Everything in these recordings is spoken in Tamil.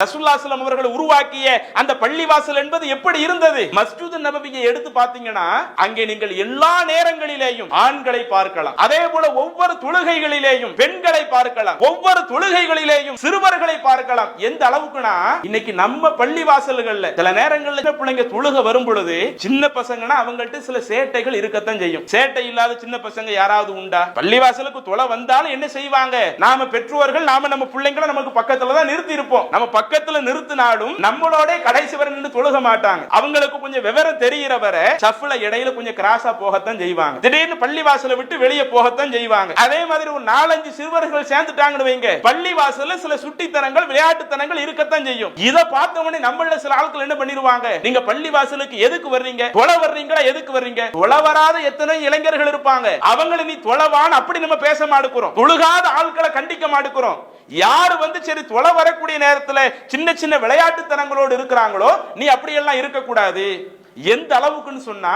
ரசூலுல்லாஹி ஸல்லல்லாஹு அலைஹி வஸல்லம் அவர்கள் உருவாக்கிய அந்த பள்ளிவாசல் என்பது எப்படி இருந்தது? மஸ்ஜித் நபவியை எடுத்து பார்த்தீங்கன்னா அங்கே நீங்கள் எல்லா நேரங்களிலேயும் ஆண்களை பார்க்கலாம். அதே போல ஒவ்வொரு தொழுகைகளிலேயும் பெண்களை பார்க்கலாம். ஒவ்வொரு தொழுகைகளிலேயும் சிறுவர்களை பார்க்கலாம். எந்த அளவுக்குனா இன்னைக்கு நம்ம பள்ளிவாசல்கள்ல சில நேரங்களில் பிள்ளைங்க தொழுக வரும் பொழுது சின்ன பசங்கன்னா அவங்கள்ட்ட சில சேட்டைகள் இருக்கத்தான் செய்யும். சேட்டை இல்லாத சின்ன பசங்க யாராவது உண்டா? பள்ளிவாசலுக்கு தொலை வந்தாலும் என்ன செய்வாங்க? நாம பெற்றோர்கள் நாம நம்ம பிள்ளைங்களை நமக்கு பக்கத்துல தான் நிறுத்தி இருப்போம். நம்ம பக்கத்துல நிறுத்தினாலும் நம்மளோட கடைசி வரை நின்று தொழுக மாட்டாங்க. அவங்களுக்கு கொஞ்சம் விவரம் தெரிகிற வரை சஃப்ல இடையில கொஞ்சம் கிராஸா போகத்தான் செய்வாங்க. திடீர்னு பள்ளிவாசலை விட்டு வெளியே போகத்தான் செய்வாங்க. அதே மாதிரி ஒரு 4-5 சிறுவர்கள் சேர்ந்துட்டாங்கன்னு வைங்க, பள்ளிவாசல்ல சில சுட்டித்தனங்கள் விளையாட்டுத்தனங்கள் இருக்கத்தான் செய்யும். இதை பார்த்தவொடனே நம்மள சில ஆட்கள் என்ன பண்ணிடுவாங்க? நீங்க பள்ளிவாசலுக்கு எதுக்கு வர்றீங்க? தொலை வர்றீங்களா? எதுக்கு வர்றீங்க? தொலை வராத எத்தனை இளைஞர்கள் இருப்பாங்க. அவங்களை நீ தொலைவான் அப்படி நம்ம பேச மாட்டோம். தொழுகாத ஆட்களை கண்டிக்க மாட்டோம். யாரு வந்து சரி தொலை வரக்கூடிய நேரத்தில் சின்ன சின்ன விளையாட்டுத்தனங்களோடு இருக்கிறாங்களோ நீ அப்படி எல்லாம் இருக்கக்கூடாது. எந்த அளவுக்குன்னு சொன்னா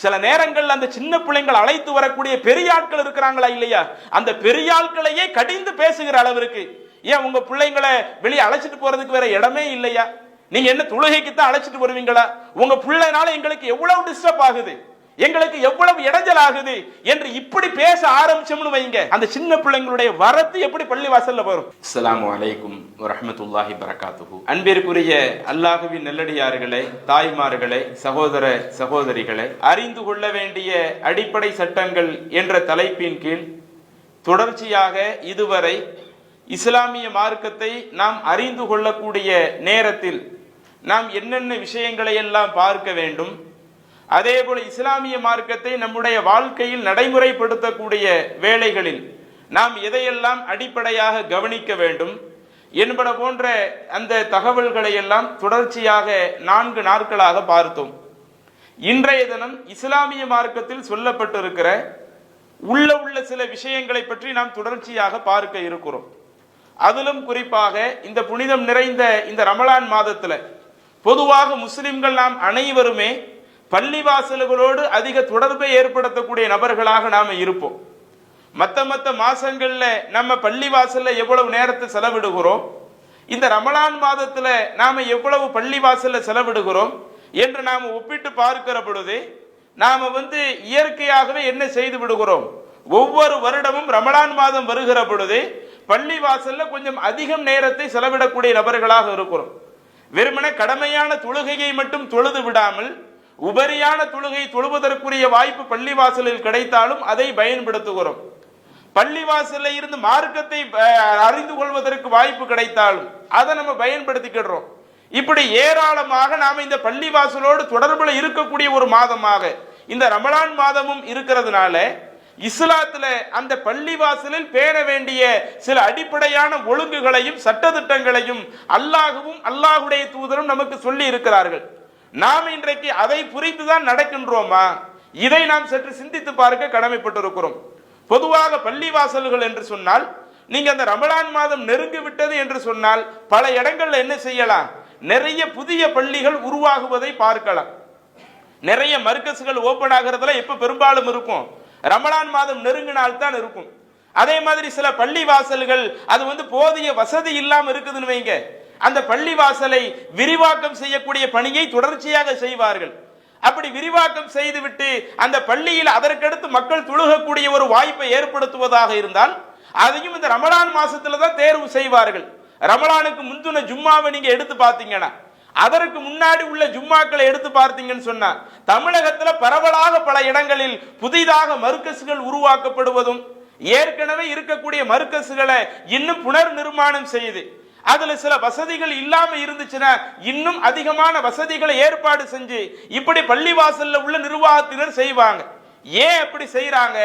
சில நேரங்கள் அந்த சின்ன பிள்ளைங்கள் அழைத்து வரக்கூடிய பெரிய ஆட்கள் இருக்கிறாங்களா இல்லையா, அந்த பெரிய ஆட்களையே கடிந்து பேசுகிற அளவிற்கு ஏன் உங்க பிள்ளைங்களை வெளியே அழைச்சிட்டு போறதுக்கு வேற இடமே இல்லையா? நீங்க என்ன தொழுகைக்கு தான் அழைச்சிட்டு வருவீங்களா? உங்க பிள்ளைனால எங்களுக்கு எவ்வளவு டிஸ்டர்ப் ஆகுது, எங்களுக்கு எவ்வளவு இடைஞ்சல் ஆகுது என்று இப்படி பேச ஆரம்பிச்சோம்னு வைங்க, அந்த சின்ன பிள்ளைங்களுடைய வரத்து எப்படி பள்ளிவாசல்ல வரும்? அஸ்ஸலாமு அலைக்கும் வரஹ்மத்துல்லாஹி பரகாத்துஹு. அன்பிற்குரிய அல்லாஹ்வின் நல்லடியார்களே, தாய்மார்களே, சகோதர சகோதரிகளே, அறிந்து கொள்ள வேண்டிய அடிப்படை சட்டங்கள் என்ற தலைப்பின் கீழ் தொடர்ச்சியாக இதுவரை இஸ்லாமிய மார்க்கத்தை நாம் அறிந்து கொள்ளக்கூடிய நேரத்தில் நாம் என்னென்ன விஷயங்களை எல்லாம் பார்க்க வேண்டும், அதே போல இஸ்லாமிய மார்க்கத்தை நம்முடைய வாழ்க்கையில் நடைமுறைப்படுத்தக்கூடிய வேளைகளில் நாம் எதையெல்லாம் அடிப்படையாக கவனிக்க வேண்டும் என்பன போன்ற அந்த தகவல்களை எல்லாம் தொடர்ச்சியாக 4 நாட்களாக பார்த்தோம். இன்றைய தினம் இஸ்லாமிய மார்க்கத்தில் சொல்லப்பட்டிருக்கிற உள்ள சில விஷயங்களை பற்றி நாம் தொடர்ச்சியாக பார்க்க இருக்கிறோம். அதிலும் குறிப்பாக இந்த புனிதம் நிறைந்த இந்த ரமலான் மாதத்துல பொதுவாக முஸ்லிம்கள் நாம் அனைவருமே பள்ளிவாசல்களோடு அதிக தொடர்பை ஏற்படுத்தக்கூடிய நபர்களாக நாம இருப்போம். மற்ற மாசங்கள்ல நம்ம பள்ளிவாசல்ல எவ்வளவு நேரத்தை செலவிடுகிறோம், இந்த ரமலான் மாதத்துல நாம எவ்வளவு பள்ளிவாசல்ல செலவிடுகிறோம் என்று நாம ஒப்பிட்டு பார்க்கிற பொழுது நாம இயற்கையாகவே என்ன செய்து விடுகிறோம், ஒவ்வொரு வருடமும் ரமலான் மாதம் வருகிற பொழுது பள்ளிவாசல்ல கொஞ்சம் அதிகம் நேரத்தை செலவிடக்கூடிய நபர்களாக இருக்கிறோம். வெறுமனே கடமையான தொழுகையை மட்டும் தொழுது விடாமல் உபரியான தொழுகை தொழுவதற்குரிய வாய்ப்பு பள்ளிவாசலில் கிடைத்தாலும் அதை பயன்படுத்துகிறோம். பள்ளிவாசலில் இருந்து மார்க்கத்தை அறிந்து கொள்வதற்கு வாய்ப்பு கிடைத்தாலும் அதை நம்ம பயன்படுத்திக்கிறோம். இப்படி ஏராளமாக நாம இந்த பள்ளிவாசலோடு தொடர்புல இருக்கக்கூடிய ஒரு மாதமாக இந்த ரமலான் மாதமும் இருக்கிறதுனால இஸ்லாத்துல அந்த பள்ளிவாசலில் பேண வேண்டிய சில அடிப்படையான ஒழுங்குகளையும் சட்டதிட்டங்களையும் அல்லாஹ்வும் அல்லாஹ்வுடைய தூதரும் நமக்கு சொல்லி இருக்கிறார்கள். நாம் இன்றைக்கு அதை புரிந்துதான் நடக்கின்றோமா? இதை நாம் சற்று சிந்தித்து பார்க்க கடமைப்பட்டிருக்கிறோம். பொதுவாக பள்ளிவாசல்கள் என்று சொன்னால் நீங்க அந்த ரமலான் மாதம் நெருங்கி விட்டது என்று சொன்னால் பல இடங்கள்ல என்ன செய்யலாம், நிறைய புதிய பள்ளிகள் உருவாகுவதை பார்க்கலாம். நிறைய மர்கஸ்கள் ஓபன் ஆகிறதுல எப்ப பெரும்பாலும் இருக்கும், ரமலான் மாதம் நெருங்கினால் தான் இருக்கும். அதே மாதிரி சில பள்ளிவாசல்கள் அது போதிய வசதி இல்லாம இருக்குதுன்னு வைங்க, அந்த பள்ளிவாசலை விரிவாக்கம் செய்யக்கூடிய பணியை தொடர்ச்சியாக செய்வார்கள். அப்படி விரிவாக்கம் செய்துவிட்டு அந்த பள்ளியில் அதற்கடுத்து மக்கள் தொழுகக்கூடிய ஒரு வாய்ப்பை ஏற்படுத்துவதாக இருந்தால் அதையும் இந்த ரமலான் மாசத்துல தான் தேர்வு செய்வார்கள். ரமலானுக்கு முந்தின ஜும்மாவை நீங்க எடுத்து பார்த்தீங்கன்னா, அதற்கு முன்னாடி உள்ள ஜும்மாக்களை எடுத்து பார்த்தீங்கன்னு சொன்னா தமிழகத்துல பரவலாக பல இடங்களில் புதிதாக மர்கஸ்கள் உருவாக்கப்படுவதும் ஏற்கனவே இருக்கக்கூடிய மர்கஸ்களை இன்னும் புனர் நிர்மாணம் செய்து அதுல சில வசதிகள் இல்லாம இருந்துச்சுன்னா இன்னும் அதிகமான வசதிகளை ஏற்பாடு செஞ்சு இப்படி பள்ளிவாசல்ல உள்ள நிர்வாகத்தினர் செய்வாங்க. ஏன் அப்படி செய்யறாங்க?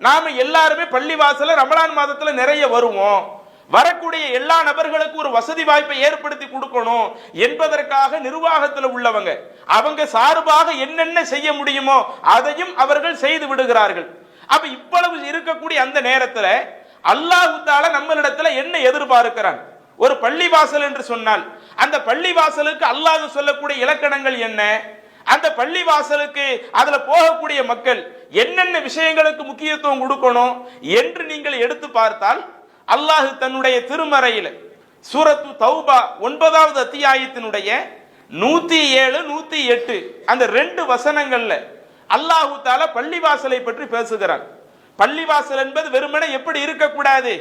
நாம எல்லாருமே பள்ளிவாசல்ல ரமலான் மாதத்துல நிறைய வருவோம், வரக்கூடிய எல்லா நபர்களுக்கும் ஒரு வசதி வாய்ப்பை ஏற்படுத்தி கொடுக்கணும் என்பதற்காக நிர்வாகத்தில் உள்ளவங்க அவங்க சார்பாக என்னென்ன செய்ய முடியுமோ அதையும் அவர்கள் செய்து விடுகிறார்கள். அப்ப இவ்வளவு இருக்கக்கூடிய அந்த நேரத்துல அல்லாஹ் தஆலா நம்மளிடத்துல என்ன எதிர்பார்க்கிறான்? ஒரு பள்ளிவாசல் என்று சொன்னால் அந்த பள்ளிவாசலுக்கு அல்லாஹ் சொல்லக்கூடிய இலக்கணங்கள் என்ன, அந்த பள்ளிவாசலுக்கு அதுல போகக்கூடிய மக்கள் என்னென்ன விஷயங்களுக்கு முக்கியத்துவம் கொடுக்கணும் என்று நீங்கள் எடுத்து பார்த்தால் அல்லாஹ் தன்னுடைய திருமறையில் சூரத்து தௌபா 9வது அத்தியாயத்தினுடைய 107, 108 அந்த 2 வசனங்கள்ல அல்லாஹு தஆலா பள்ளிவாசலை பற்றி பேசுகிறான். பள்ளிவாசல் என்பது வெறுமனே எப்படி இருக்கக்கூடாது,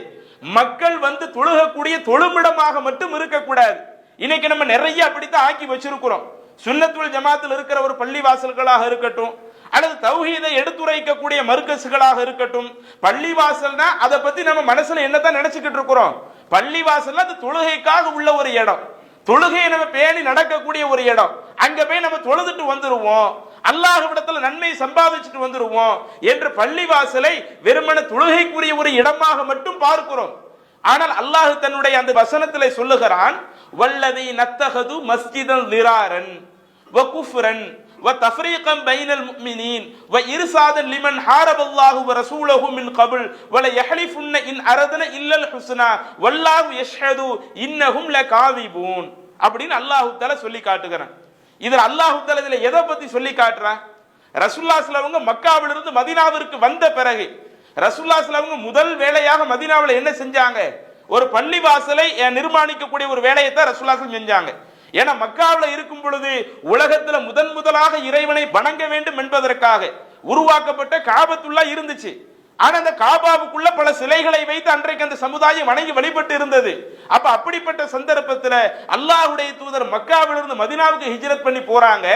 மக்கள் வந்து தொழுகக்கூடிய தொழுமிடமாக மட்டும் இருக்கக்கூடாது. இன்னைக்கு நம்ம நிறைய அப்படித்தான் ஆக்கி வச்சிருக்கிறோம். சுன்னத்துல் ஜமாத்தில் இருக்கிற ஒரு பள்ளிவாசல்களாக இருக்கட்டும், அல்லது தௌஹீதை எடுத்துரைக்கக்கூடிய மர்கஸ்களாக இருக்கட்டும், பள்ளிவாசல்னா அதை பத்தி நம்ம மனசுல என்னதான் நினைச்சுக்கிட்டு இருக்கிறோம்? பள்ளிவாசல் அது தொழுகைக்காக உள்ள ஒரு இடம், தொழுகையை நம்ம பேணி நடக்கக்கூடிய ஒரு இடம். அங்க போய் நம்ம தொழுதுட்டு வந்துருவோம், அல்லாஹ்விடத்துல நன்மை சம்பாதிச்சுட்டு வந்துருவோம் என்று பள்ளிவாசலை வெறுமன தொழுகைக்குரிய ஒரு இடமாக மட்டும் பார்க்கிறோம். ஆனால் அல்லாஹ் தன்னுடைய அந்த வசனத்திலே சொல்லுகிறான், வல்லதி நத்தஹது மஸ்ஜிதன் லிராரன் வ குஃப்ரன் வ தஃரீகன் பைனல் முஃமினீன் வ இர்சாதன் லிமன் ஹாரபல்லாஹு வ ரசூலஹு மின் கபில் வ ல யஹ்லிஃபுன்ன இன் அரதன இல்லல் ஹுஸ்னா வல்லாஹு யஷ்ஹது இன்னஹும் லகாதிபூன் அப்படின்னு அல்லாஹ் தஆலா சொல்லி காட்டுகிறான். இதுல அல்லாஹ் தஆலா இதுல எதை பத்தி சொல்லி காட்டுறான்? ரசூலுல்லாஹி ஸல்லல்லாஹு அலைஹி வஸல்லம் மக்காவிலிருந்து மதீனாவிற்கு வந்த பிறகு ரசூலுல்லாஹி ஸல்லல்லாஹு அலைஹி வஸல்லம் முதல் வேலையாக மதீனாவில் என்ன செஞ்சாங்க? ஒரு பள்ளிவாசலை நிர்மாணிக்கக்கூடிய ஒரு வேலையை தான் ரசூலுல்லாஹி ஸல்லல்லாஹு அலைஹி வஸல்லம் செஞ்சாங்க. ஏன்னா மக்காவில் இருக்கும் பொழுது உலகத்துல முதலாக இறைவனை வணங்க வேண்டும் என்பதற்காக உருவாக்கப்பட்ட காபத்துல்லா இருந்துச்சு. ஆனா அந்த காபாவுக்குள்ள பல சிலைகளை வைத்து அன்றைக்கு அந்த சமுதாயம் வணங்கி வழிபட்டு இருந்தது. அப்ப அப்படிப்பட்ட சந்தர்ப்பத்தில் அல்லாஹ்வுடைய தூதர் மக்காவிலிருந்து மதீனாவுக்கு ஹிஜ்ரத் பண்ணி போறாங்க.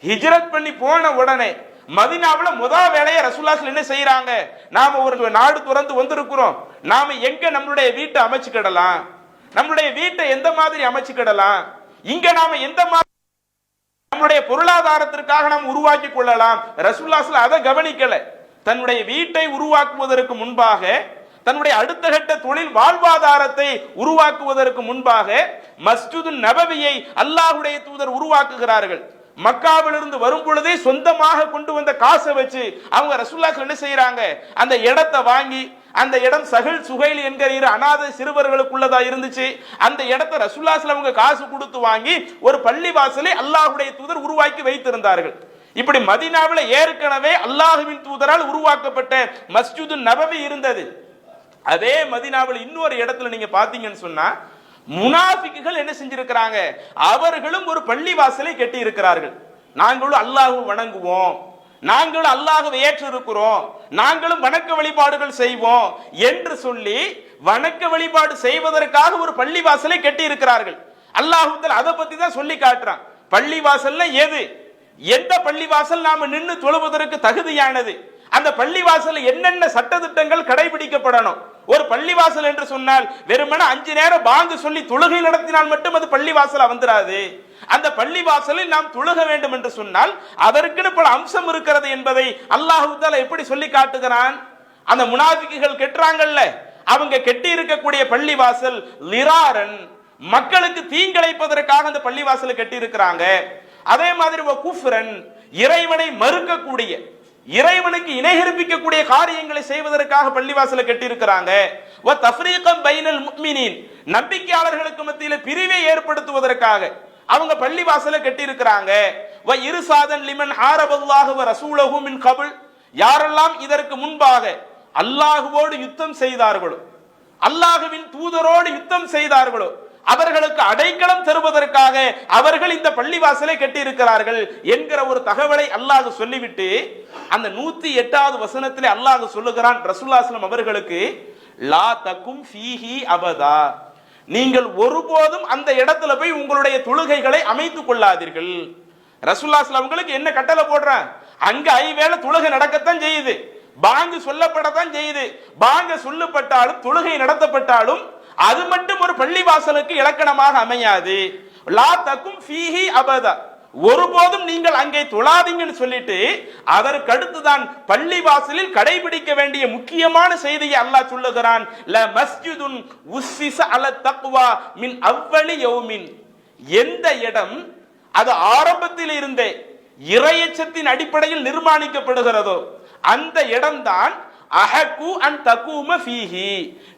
ஹிஜ்ரத் பண்ணி போன உடனே மதீனாவுல முதல் வேலையை ரசூலுல்லாஹி என்ன செய்யறாங்க? நாம ஒரு நாடு துறந்து வந்திருக்கிறோம், நாம எங்க நம்மளுடைய வீட்டை அமைச்சுக்கிடலாம், நம்மளுடைய வீட்டை எந்த மாதிரி அமைச்சுக்கிடலாம், இங்க நாம எந்த மாதிரி நம்முடைய பொருளாதாரத்திற்காக நாம் உருவாக்கி கொள்ளலாம். ரசூலுல்லாஹி அதை கவனிக்கல. தன்னுடைய வீட்டை உருவாக்குவதற்கு முன்பாக, தன்னுடைய அடுத்த கட்ட தொழில் வாழ்வாதாரத்தை உருவாக்குவதற்கு முன்பாக மஸ்ஜிது நபவியை அல்லாஹ்வுடைய தூதர் உருவாக்குகிறார்கள். மக்காவிலிருந்து வரும் பொழுதே சொந்தமாக கொண்டு வந்த காசை வச்சு அவங்க ரசூலுல்லாஹி என்ன செய்யறாங்க? அந்த இடத்தை வாங்கி, அந்த இடம் சஹல் சுஹைல் என்கிற இரு அநாதை சிறுவர்களுக்குள்ளதா இருந்துச்சு. அந்த இடத்தை ரசூலுல்லாஹி அவங்க காசு கொடுத்து வாங்கி ஒரு பள்ளிவாசலை அல்லாஹ்வுடைய தூதர் உருவாக்கி வைத்திருந்தார்கள். இப்படி மதீனாவில் ஏற்கனவே அல்லாஹ்வின் தூதரால் உருவாக்கப்பட்ட மஸ்ஜிது நபவி இருந்தது. அதே மதீனாவில் இன்னொரு இடத்துல நீங்க பாத்தீங்கன்னு சொன்னா முனாஃபிக்குகள் என்ன செஞ்சிருக்கிறாங்க? அவர்களும் ஒரு பள்ளிவாசலை கட்டி இருக்கிறார்கள். நாங்களும் அல்லாஹ்வை வணங்குவோம், நாங்களும் அல்லாஹ்வை ஏற்று இருக்கிறோம், நாங்களும் வணக்க வழிபாடுகள் செய்வோம் என்று சொல்லி வணக்க வழிபாடு செய்வதற்காக ஒரு பள்ளிவாசலை கட்டி இருக்கிறார்கள். அல்லாஹ் அதை பத்தி தான் சொல்லி காட்டுறான். பள்ளிவாசல்ல எது, எந்த பள்ளிவாசல் நாம நின்று தொழுவதற்கு தகுதியானது, அந்த பள்ளிவாசல் என்னென்ன சட்டதிட்டங்கள் கடைபிடிக்கப்படணும். ஒரு பள்ளிவாசல் என்று சொன்னால் வெறுமனே 5 நேரம் பாங்கு சொல்லி தொழுகை நடத்தினால் மட்டும் அது பள்ளிவாசல் வந்துராது. அந்த பள்ளிவாசலில் நாம் தொழுக வேண்டும் என்று சொன்னால் அதற்குன்னு பல அம்சம் இருக்கிறது என்பதை அல்லாஹ் தஆலா எப்படி சொல்லி காட்டுகிறான்? அந்த முனாஃபிக்குகள் கெட்டுறாங்கல்ல, அவங்க கெட்டி இருக்கக்கூடிய பள்ளிவாசல் லிராரன், மக்களுக்கு தீங்கிழைப்பதற்காக அந்த பள்ளிவாசலை கட்டி இருக்கிறாங்க. அதே மாதிரி குஃப்ரன், இறைவனை மறுக்கக்கூடிய, இறைவனுக்கு இணைகற்பிக்கக்கூடிய காரியங்களை செய்வதற்காக பள்ளிவாசலை கட்டி இருக்கிறாங்க. வ தஃரீகன் பைனல் முஃமினீன், நம்பிக்கையாளர்களுக்கு மத்தியில் பிரிவை ஏற்படுத்துவதற்காக அவங்க பள்ளிவாசலை கட்டி இருக்கிறாங்க. வ இர்சாதன் லிமன் ஹாரபல்லாஹு வ ரசூலஹு மின் கபில், யாரெல்லாம் இதற்கு முன்பாக அல்லாஹ்வோடு யுத்தம் செய்தார்களோ, அல்லாஹ்வின் தூதரோடு யுத்தம் செய்தார்களோ, அவர்களுக்கு அடைக்கலம் தருவதற்காக அவர்கள் இந்த பள்ளிவாசலை கட்டி இருக்கிறார்கள் என்கிற ஒரு தகவலை அல்லாஹ் சொல்லிவிட்டு அந்த 108வது வசனத்திலே அல்லாஹ் சொல்லுகிறான் ரசூலுல்லாஹி ஸல்லல்லாஹு அலைஹி வஸல்லம் அவர்களுக்கு, லா தகும் ஃபீஹி அபதா, நீங்கள் ஒருபோதும் அந்த இடத்துல போய் உங்களுடைய தொழுகைகளை அமைத்துக் கொள்ளாதீர்கள். ரசூலுல்லாஹி ஸல்லல்லாஹு அலைஹி வஸல்லம் அவங்களுக்கு என்ன கட்டளை போடுறான்? அங்க ஐவேளை தொழுகை நடக்கத்தான் செய்யுது, பாங்கு சொல்லப்படத்தான் செய்யுது. பாங்கு சொல்லப்பட்டாலும் தொழுகை நடத்தப்பட்டாலும் அது மட்டும் ஒரு பள்ளிவாசலுக்கு இலக்கணமாக அமையாது. லா தகும் ஃபீஹி அபதா, ஒருபோதும் நீங்கள் அங்கே தொழாதீங்கன்னு சொல்லிட்டு அதற்கு அடுத்துதான் பள்ளிவாசலில் கடைபிடிக்க வேண்டிய முக்கியமான செய்தியை அல்லாஹ் சொல்லுகிறான். ல மஸ்ஜிதுன் உஸ்ஸிஸ அல தக்வா மின் அவ்வலி யௌமின், எந்த இடம் அது ஆரம்பத்தில் இருந்தே இறையச்சத்தின் அடிப்படையில் நிர்மாணிக்கப்படுகிறதோ அந்த இடம்தான் அஹகு அன் தகூம ஃபீஹி,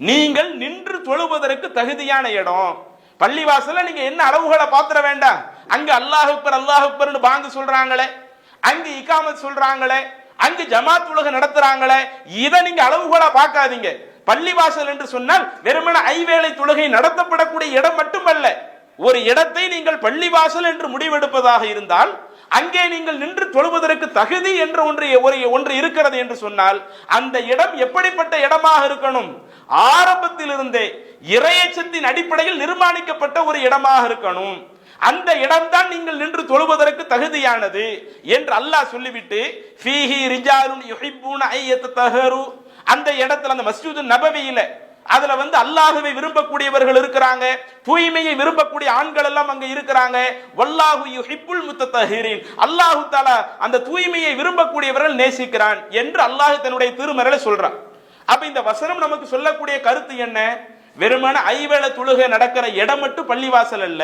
நீங்கள் நின்று தொழுவதற்கு தகுதியான இடம். பள்ளிவாசல்ல நீங்க என்ன அளவுகளை பாத்திர வேண்டாம். அங்க அல்லாஹ் அக்பர் அல்லாஹ் அக்பர்னு பாங்கு சொல்றாங்களே, அங்க இகாமத் சொல்றாங்களே, அங்க ஜமாத் உலக நடத்துறாங்களே, இதை நீங்க அளவுகளா பார்க்காதீங்க. பள்ளிவாசல் என்று சொன்னால் வெறுமன ஐவேளை தொழுகை நடத்தப்படக்கூடிய இடம் மட்டுமல்ல. ஒரு இடத்தை நீங்கள் பள்ளிவாசல் என்று முடிவெடுப்பதாக இருந்தால் அங்கே நீங்கள் நின்று தொழுவதற்கு தகுதி என்ற ஒன்று இருக்கிறது என்று சொன்னால் அந்த இடம் எப்படிப்பட்ட இடமாக இருக்கணும்? ஆரம்பத்திலிருந்தே இறையச்சத்தின் அடிப்படையில் நிர்மாணிக்கப்பட்ட ஒரு இடமாக இருக்கணும். அந்த இடம்தான் நீங்கள் நின்று தொழுவதற்கு தகுதியானது என்று அல்லாஹ் சொல்லிவிட்டு ஃபீஹி ரிஜாலுன் யுஹிப்பூன ஐயத்தஹரு, அந்த இடத்துல அந்த மஸ்ஜிது நபவியில அதுல அல்லாஹ்வை விரும்பக்கூடியவர்கள் இருக்கிறாங்க, தூய்மையை விரும்பக்கூடிய ஆண்கள் எல்லாம் அங்க இருக்கிறாங்க. வல்லாஹு யுஹிப்புல் முத்தத்தஹிரீன், அல்லாஹ் தஆலா அந்த தூய்மையை விரும்பக்கூடியவர்கள் நேசிக்கிறான் என்று அல்லாஹ் தன்னுடைய திருமறையில சொல்றான். அப்ப இந்த வசனம் நமக்கு சொல்லக்கூடிய கருத்து என்ன? வெறுமன ஐவேளை தொழுகை நடக்கிற இடம் மட்டும் பள்ளிவாசல் அல்ல.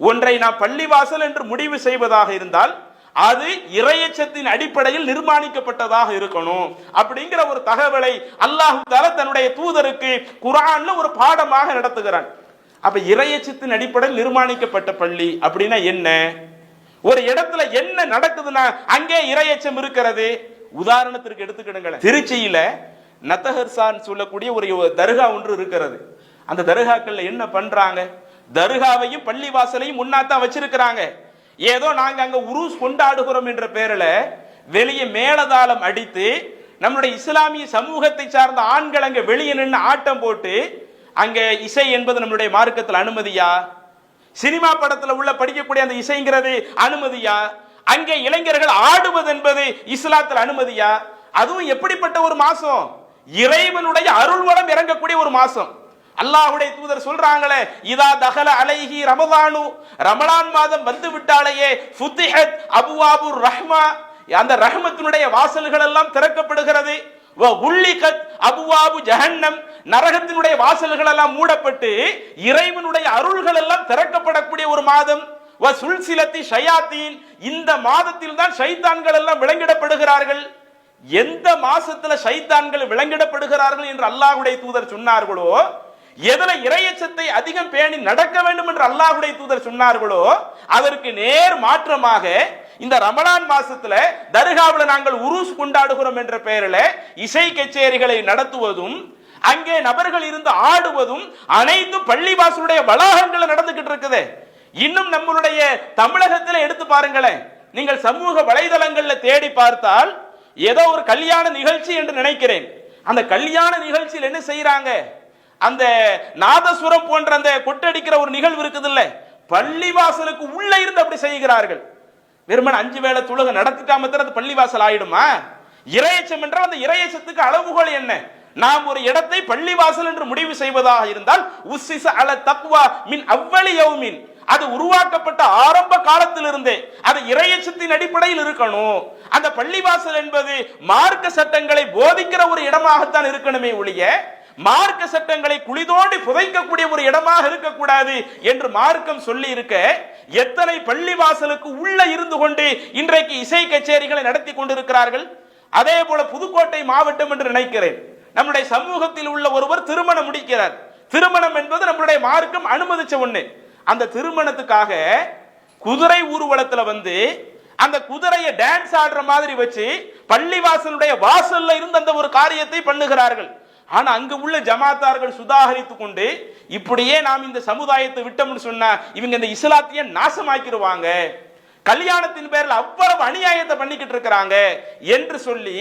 ஒன்றை நாம் பள்ளிவாசல் என்று முடிவு செய்வதாக இருந்தால் அது இறையச்சத்தின் அடிப்படையில் நிர்மாணிக்கப்பட்டதாக இருக்கணும் அப்படிங்கிற ஒரு தகவலை அல்லாஹ் தஆலா தன்னுடைய தூதருக்கு குர்ஆன்ல ஒரு பாடமாக நடத்துகிறான். அப்ப இறையச்சத்தின் அடிப்படையில் நிர்மாணிக்கப்பட்ட பள்ளி அப்படின்னா என்ன? ஒரு இடத்துல என்ன நடக்குதுன்னா அங்கே இறையச்சம் இருக்கிறது. உதாரணத்திற்கு எடுத்துக்கிடுங்களேன், திருச்சியில நத்தஹர்சான் சொல்லக்கூடிய ஒரு தர்கா ஒன்று இருக்கிறது. அந்த தர்காக்கள்ல என்ன பண்றாங்க? தர்காவையும் பள்ளிவாசலையும் முன்னாத்தான் வச்சிருக்கிறாங்க. ஏதோ நாங்க அங்க உருஸ் கொண்டாடுகிறோம் என்ற பேரில் வெளியே மேலதாளம் அடித்து நம்முடைய இஸ்லாமிய சமூகத்தை சார்ந்த ஆண்கள் அங்க வெளியே நின்று ஆட்டம் போட்டு அங்க இசை என்பது நம்முடைய மார்க்கத்தில் அனுமதியா? சினிமா படத்துல உள்ள படிக்கக்கூடிய அந்த இசைங்கிறது அனுமதியா? அங்கே இளைஞர்கள் ஆடுவது என்பது இஸ்லாத்தில் அனுமதியா? அதுவும் எப்படிப்பட்ட ஒரு மாசம்? இறைவனுடைய அருள் வளம் இறங்கக்கூடிய ஒரு மாசம். அல்லாஹ்வுடைய தூதர் சொல்றாங்களே, இதா தகல அலைஹி ரமலானு, ரமலான் மாதம் வந்து விட்டாலேயே ஃபுத்திஹத் அபுவாபுர் ரஹ்மா, அந்த ரஹ்மத்தினுடைய வாசல்கள் எல்லாம் திறக்கப்படுகிறது. வ உல்லிகத் அபுவாபு ஜஹன்னம், நரகத்தினுடைய வாசல்கள் எல்லாம் மூடப்பட்டு இறைவனுடைய அருள்கள் எல்லாம் திறக்கப்படக்கூடிய ஒரு மாதம். வ சுல்சிலத்தி ஷயாத்தீன், இந்த மாதத்தில் தான் ஷைத்தான்கள் எல்லாம் விலங்கிடப்படுகிறார்கள். எந்த மாசத்துல ஷைத்தான்கள் விலங்கிடப்படுகிறார்கள் என்று அல்லாஹ்வுடைய தூதர் சொன்னார்களோ, எதுல இறையச்சத்தை அதிகம் பேணி நடக்க வேண்டும் என்று அல்லாஹ்வுடைய தூதர் சொன்னார்களோ அதற்கு நேர் மாற்றமாக இந்த ரமலான் மாசத்துல தர்காவுல நாங்கள் உருஸ் கொண்டாடுகிறோம் என்ற பெயரில் இசை கச்சேரிகளை நடத்துவதும் அங்கே நபர்கள் இருந்து ஆடுவதும் அனைத்தும் பள்ளிவாசலுடைய வளாகங்கள் நடந்துகிட்டு இருக்குது. இன்னும் நம்மளுடைய தமிழகத்தில் எடுத்து பாருங்களேன், நீங்கள் சமூக வலைதளங்கள்ல தேடி பார்த்தால் ஏதோ ஒரு கல்யாண நிகழ்ச்சி என்று நினைக்கிறேன். அந்த கல்யாண நிகழ்ச்சியில் என்ன செய்யறாங்க? அந்த நாதசுரம் போன்ற அந்த கொட்டடிக்கிற ஒரு நிகழ்வு இருக்குது இல்ல, பள்ளிவாசலுக்கு உள்ள இருந்து அப்படி செய்கிறார்கள். வெறுமன 5 வேளை தொழுகை நடத்திட்டா மாத்திரம் அது பள்ளிவாசல் ஆயிடுமா? இறையச்சம் என்றால் அந்த இறையச்சத்துக்கு அளவுகோல் என்ன? நாம் ஒரு இடத்தை பள்ளிவாசல் என்று முடிவு செய்வதாக இருந்தால் உஸ்ஸிஸ அல தக்வா மின் அவ்வளி யௌமின், அது உருவாக்கப்பட்ட ஆரம்ப காலத்திலிருந்தே அது இறையச்சத்தின் அடிப்படையில் இருக்கணும். அந்த பள்ளிவாசல் என்பது மார்க்க சட்டங்களை போதிக்கிற ஒரு இடமாகத்தான் இருக்கணுமே ஒழிய மார்க்க சட்டங்களை குளிதோண்டி புதைக்கக்கூடிய ஒரு இடமாக இருக்கக்கூடாது என்று மார்க்கம் சொல்லி இருக்க, எத்தனை பள்ளிவாசலுக்கு உள்ள இருந்து கொண்டு இன்றைக்கு இசை கச்சேரிகளை நடத்தி கொண்டிருக்கிறார்கள். அதே போல புதுக்கோட்டை மாவட்டம் என்று நினைக்கிறேன், நம்முடைய சமூகத்தில் உள்ள ஒருவர் திருமணம் முடிக்கிறார். திருமணம் என்பது நம்முடைய மார்க்கம் அனுமதிச்ச ஒண்ணு. அந்த திருமணத்துக்காக குதிரை ஊர்வலத்துல அந்த குதிரையை டான்ஸ் ஆடுற மாதிரி வச்சு பள்ளிவாசலுடைய வாசல்ல இருந்து அந்த ஒரு காரியத்தை பண்ணுகிறார்கள். ஆனா அங்க உள்ள ஜமாத்தார்கள் சுதாகரித்துக் கொண்டு இப்படியே நாம் இந்த சமுதாயத்தை விட்டோம்னு சொன்னா இவங்க இந்த இஸ்லாத்திய நாசமாக்கிடுவாங்க, கல்யாணத்தின் பேரில் அவ்வளவு அநியாயத்தை பண்ணிக்கிட்டு இருக்கிறாங்க என்று சொல்லி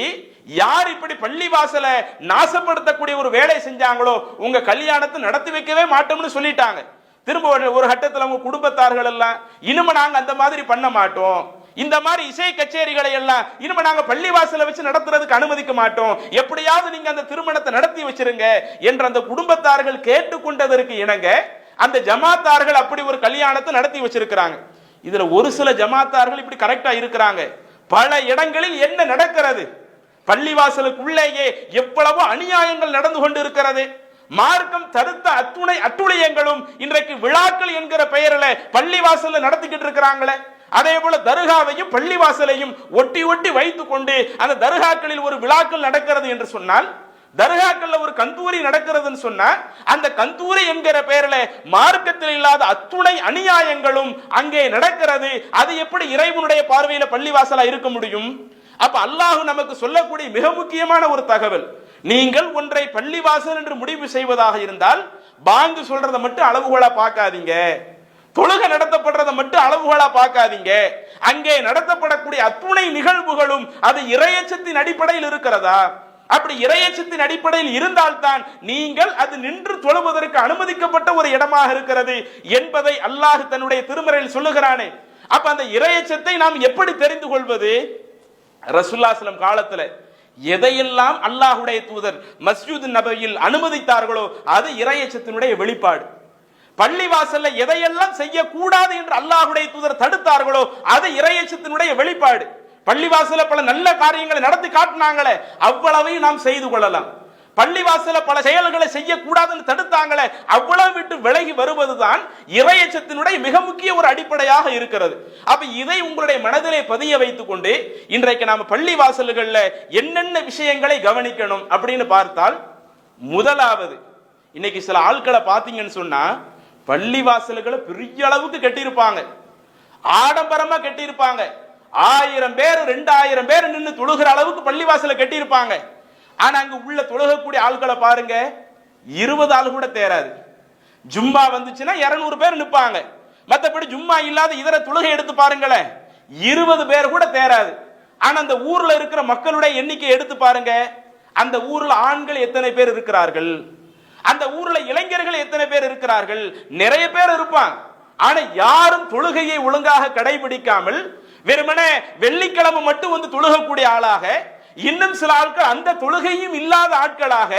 யார் இப்படி பள்ளிவாசலை நாசப்படுத்தக்கூடிய ஒரு வேலை செஞ்சாங்களோ உங்க கல்யாணத்தை நடத்தி வைக்கவே மாட்டோம்னு சொல்லிட்டாங்க. திரும்ப ஒரு கட்டத்தில் அவங்க குடும்பத்தார்கள் எல்லாம் இனிமே நாங்க அந்த மாதிரி பண்ண மாட்டோம், இந்த மாதிரி இசை கச்சேரிகளை எல்லாம் இனிமே நாங்க பள்ளிவாசலை வச்சு நடத்துறதுக்கு அனுமதிக்க மாட்டோம், எப்படியாவது நீங்க அந்த திருமணத்தை நடத்தி வச்சிருங்க என்று அந்த குடும்பத்தார்கள் கேட்டுக்கொண்டதற்கு இணங்க அந்த ஜமாத்தார்கள் அப்படி ஒரு கல்யாணத்தை நடத்தி வச்சிருக்கிறாங்க. இதுல ஒரு சில ஜமாத்தார்கள் இப்படி கரெக்டா இருக்கிறாங்க. பல இடங்களில் என்ன நடக்கிறது? பள்ளிவாசலுக்குள்ளேயே எவ்வளவோ அநியாயங்கள் நடந்து கொண்டு இருக்கிறது. மார்க்கம் தடுத்த அட்டுழியங்களும் இன்றைக்கு விழாக்கள் என்கிற பெயரில் பள்ளிவாசல்ல நடத்திக்கிட்டு இருக்கிறாங்களே. அதே போல தர்காவையும் பள்ளிவாசலையும் ஒட்டி ஒட்டி வைத்துக் கொண்டு அந்த தர்காக்களில் ஒரு விழாக்கள் நடக்கிறது என்று சொன்னால், தர்காக்கள்ல ஒரு கந்தூரி நடக்கிறதுன்னு சொன்னா அந்த கந்தூரி என்கிற பெயரில் மார்க்கத்தில் இல்லாத அத்துணை அநியாயங்களும் அங்கே நடக்கிறது. அது எப்படி இறைவனுடைய பார்வையில பள்ளிவாசலா இருக்க முடியும்? அப்ப அல்லாஹ் நமக்கு சொல்லக்கூடிய மிக முக்கியமான ஒரு தகவல், நீங்கள் ஒன்றை பள்ளிவாசல் என்று முடிவு செய்வதாக இருந்தால் பாங்கு சொல்றதை மட்டும் அளவுகோலா பார்க்காதீங்க, தொழுகை நடத்தப்படுறதை மட்டும் அளவுகோலா பார்க்காதீங்க. அங்கே நடத்தப்படக்கூடிய அத்துணை நிகழ்வுகளும் அது இறையச்சத்தின் அடிப்படையில் இருக்கிறதா? அப்படி இறையச்சத்தின் அடிப்படையில் இருந்தால்தான் நீங்கள் அது நின்று தொழுவதற்கு அனுமதிக்கப்பட்ட ஒரு இடமாக இருக்கிறது என்பதை அல்லாஹ் தன்னுடைய திருமறையில் சொல்லுகிறானே. அப்ப அந்த இறையச்சத்தை நாம் எப்படி தெரிந்து கொள்வது? ரசூலுல்லாஹி ஸல்லல்லாஹு அலைஹி வஸல்லம் காலத்துல எதையெல்லாம் அல்லாஹ்வுடைய தூதர் மஸ்ஜித் நபவியில் அனுமதித்தார்களோ அது இறையச்சத்தினுடைய வெளிப்பாடு. பள்ளிவாசல்ல எதையெல்லாம் செய்யக்கூடாது என்று அல்லாஹ்வுடைய தூதர் தடுத்தார்களோ அது இறையச்சத்தினுடைய வெளிப்பாடு. பள்ளிவாசல பல நல்ல காரியங்களை நடத்தி காட்டினாங்களே, அவ்வளவையும் நாம் செய்து கொள்ளலாம். பள்ளிவாசல பல செயல்களை செய்யக்கூடாதுன்னு தடுத்தாங்களே, அவ்வளவு விட்டு விலகி வருவதுதான் இறையச்சத்தினுடைய மிக முக்கிய ஒரு அடிப்படையாக இருக்கிறது. அப்ப இதை உங்களுடைய மனதிலே பதிய வைத்துக் கொண்டு இன்றைக்கு நாம பள்ளிவாசல்கள்ல என்னென்ன விஷயங்களை கவனிக்கணும் அப்படின்னு பார்த்தால், முதலாவது இன்னைக்கு சில ஆட்களை பார்த்தீங்கன்னு சொன்னா பள்ளிவாசல்களை பெரிய அளவுக்கு கட்டியிருப்பாங்க, ஆடம்பரமா கட்டியிருப்பாங்க, 1000 பேர் 2000 பேர் நின்று தொழுகிற அளவுக்கு பள்ளிவாசல கட்டியிருப்பாங்க. ஆனா அங்க உள்ள தொழுகக்கூடிய ஆட்களை பாருங்க, 20 ஆள் கூட தேராது. ஜும்மா வந்துச்சுன்னா 200 பேர் நிற்பாங்க. மற்றபடி ஜும்மா இல்லாத இதர தொழுகை எடுத்து பாருங்களேன், 20 பேர் கூட தேராது. ஆனா அந்த ஊர்ல இருக்கிற மக்களுடைய எண்ணிக்கை எடுத்து பாருங்க, அந்த ஊர்ல ஆண்கள் எத்தனை பேர் இருக்கிறார்கள், அந்த ஊர்ல இளைஞர்கள் எத்தனை பேர் இருக்கிறார்கள்? நிறைய பேர் இருப்பாங்க. ஆனா யாரும் தொழுகையை ஒழுங்காக கடைபிடிக்காமல் வெறுமனே வெள்ளிக்கிழமை மட்டும் வந்து தொழுகக்கூடிய ஆளாக, இன்னும் சில ஆட்கள் அந்த தொழுகையும் இல்லாத ஆட்களாக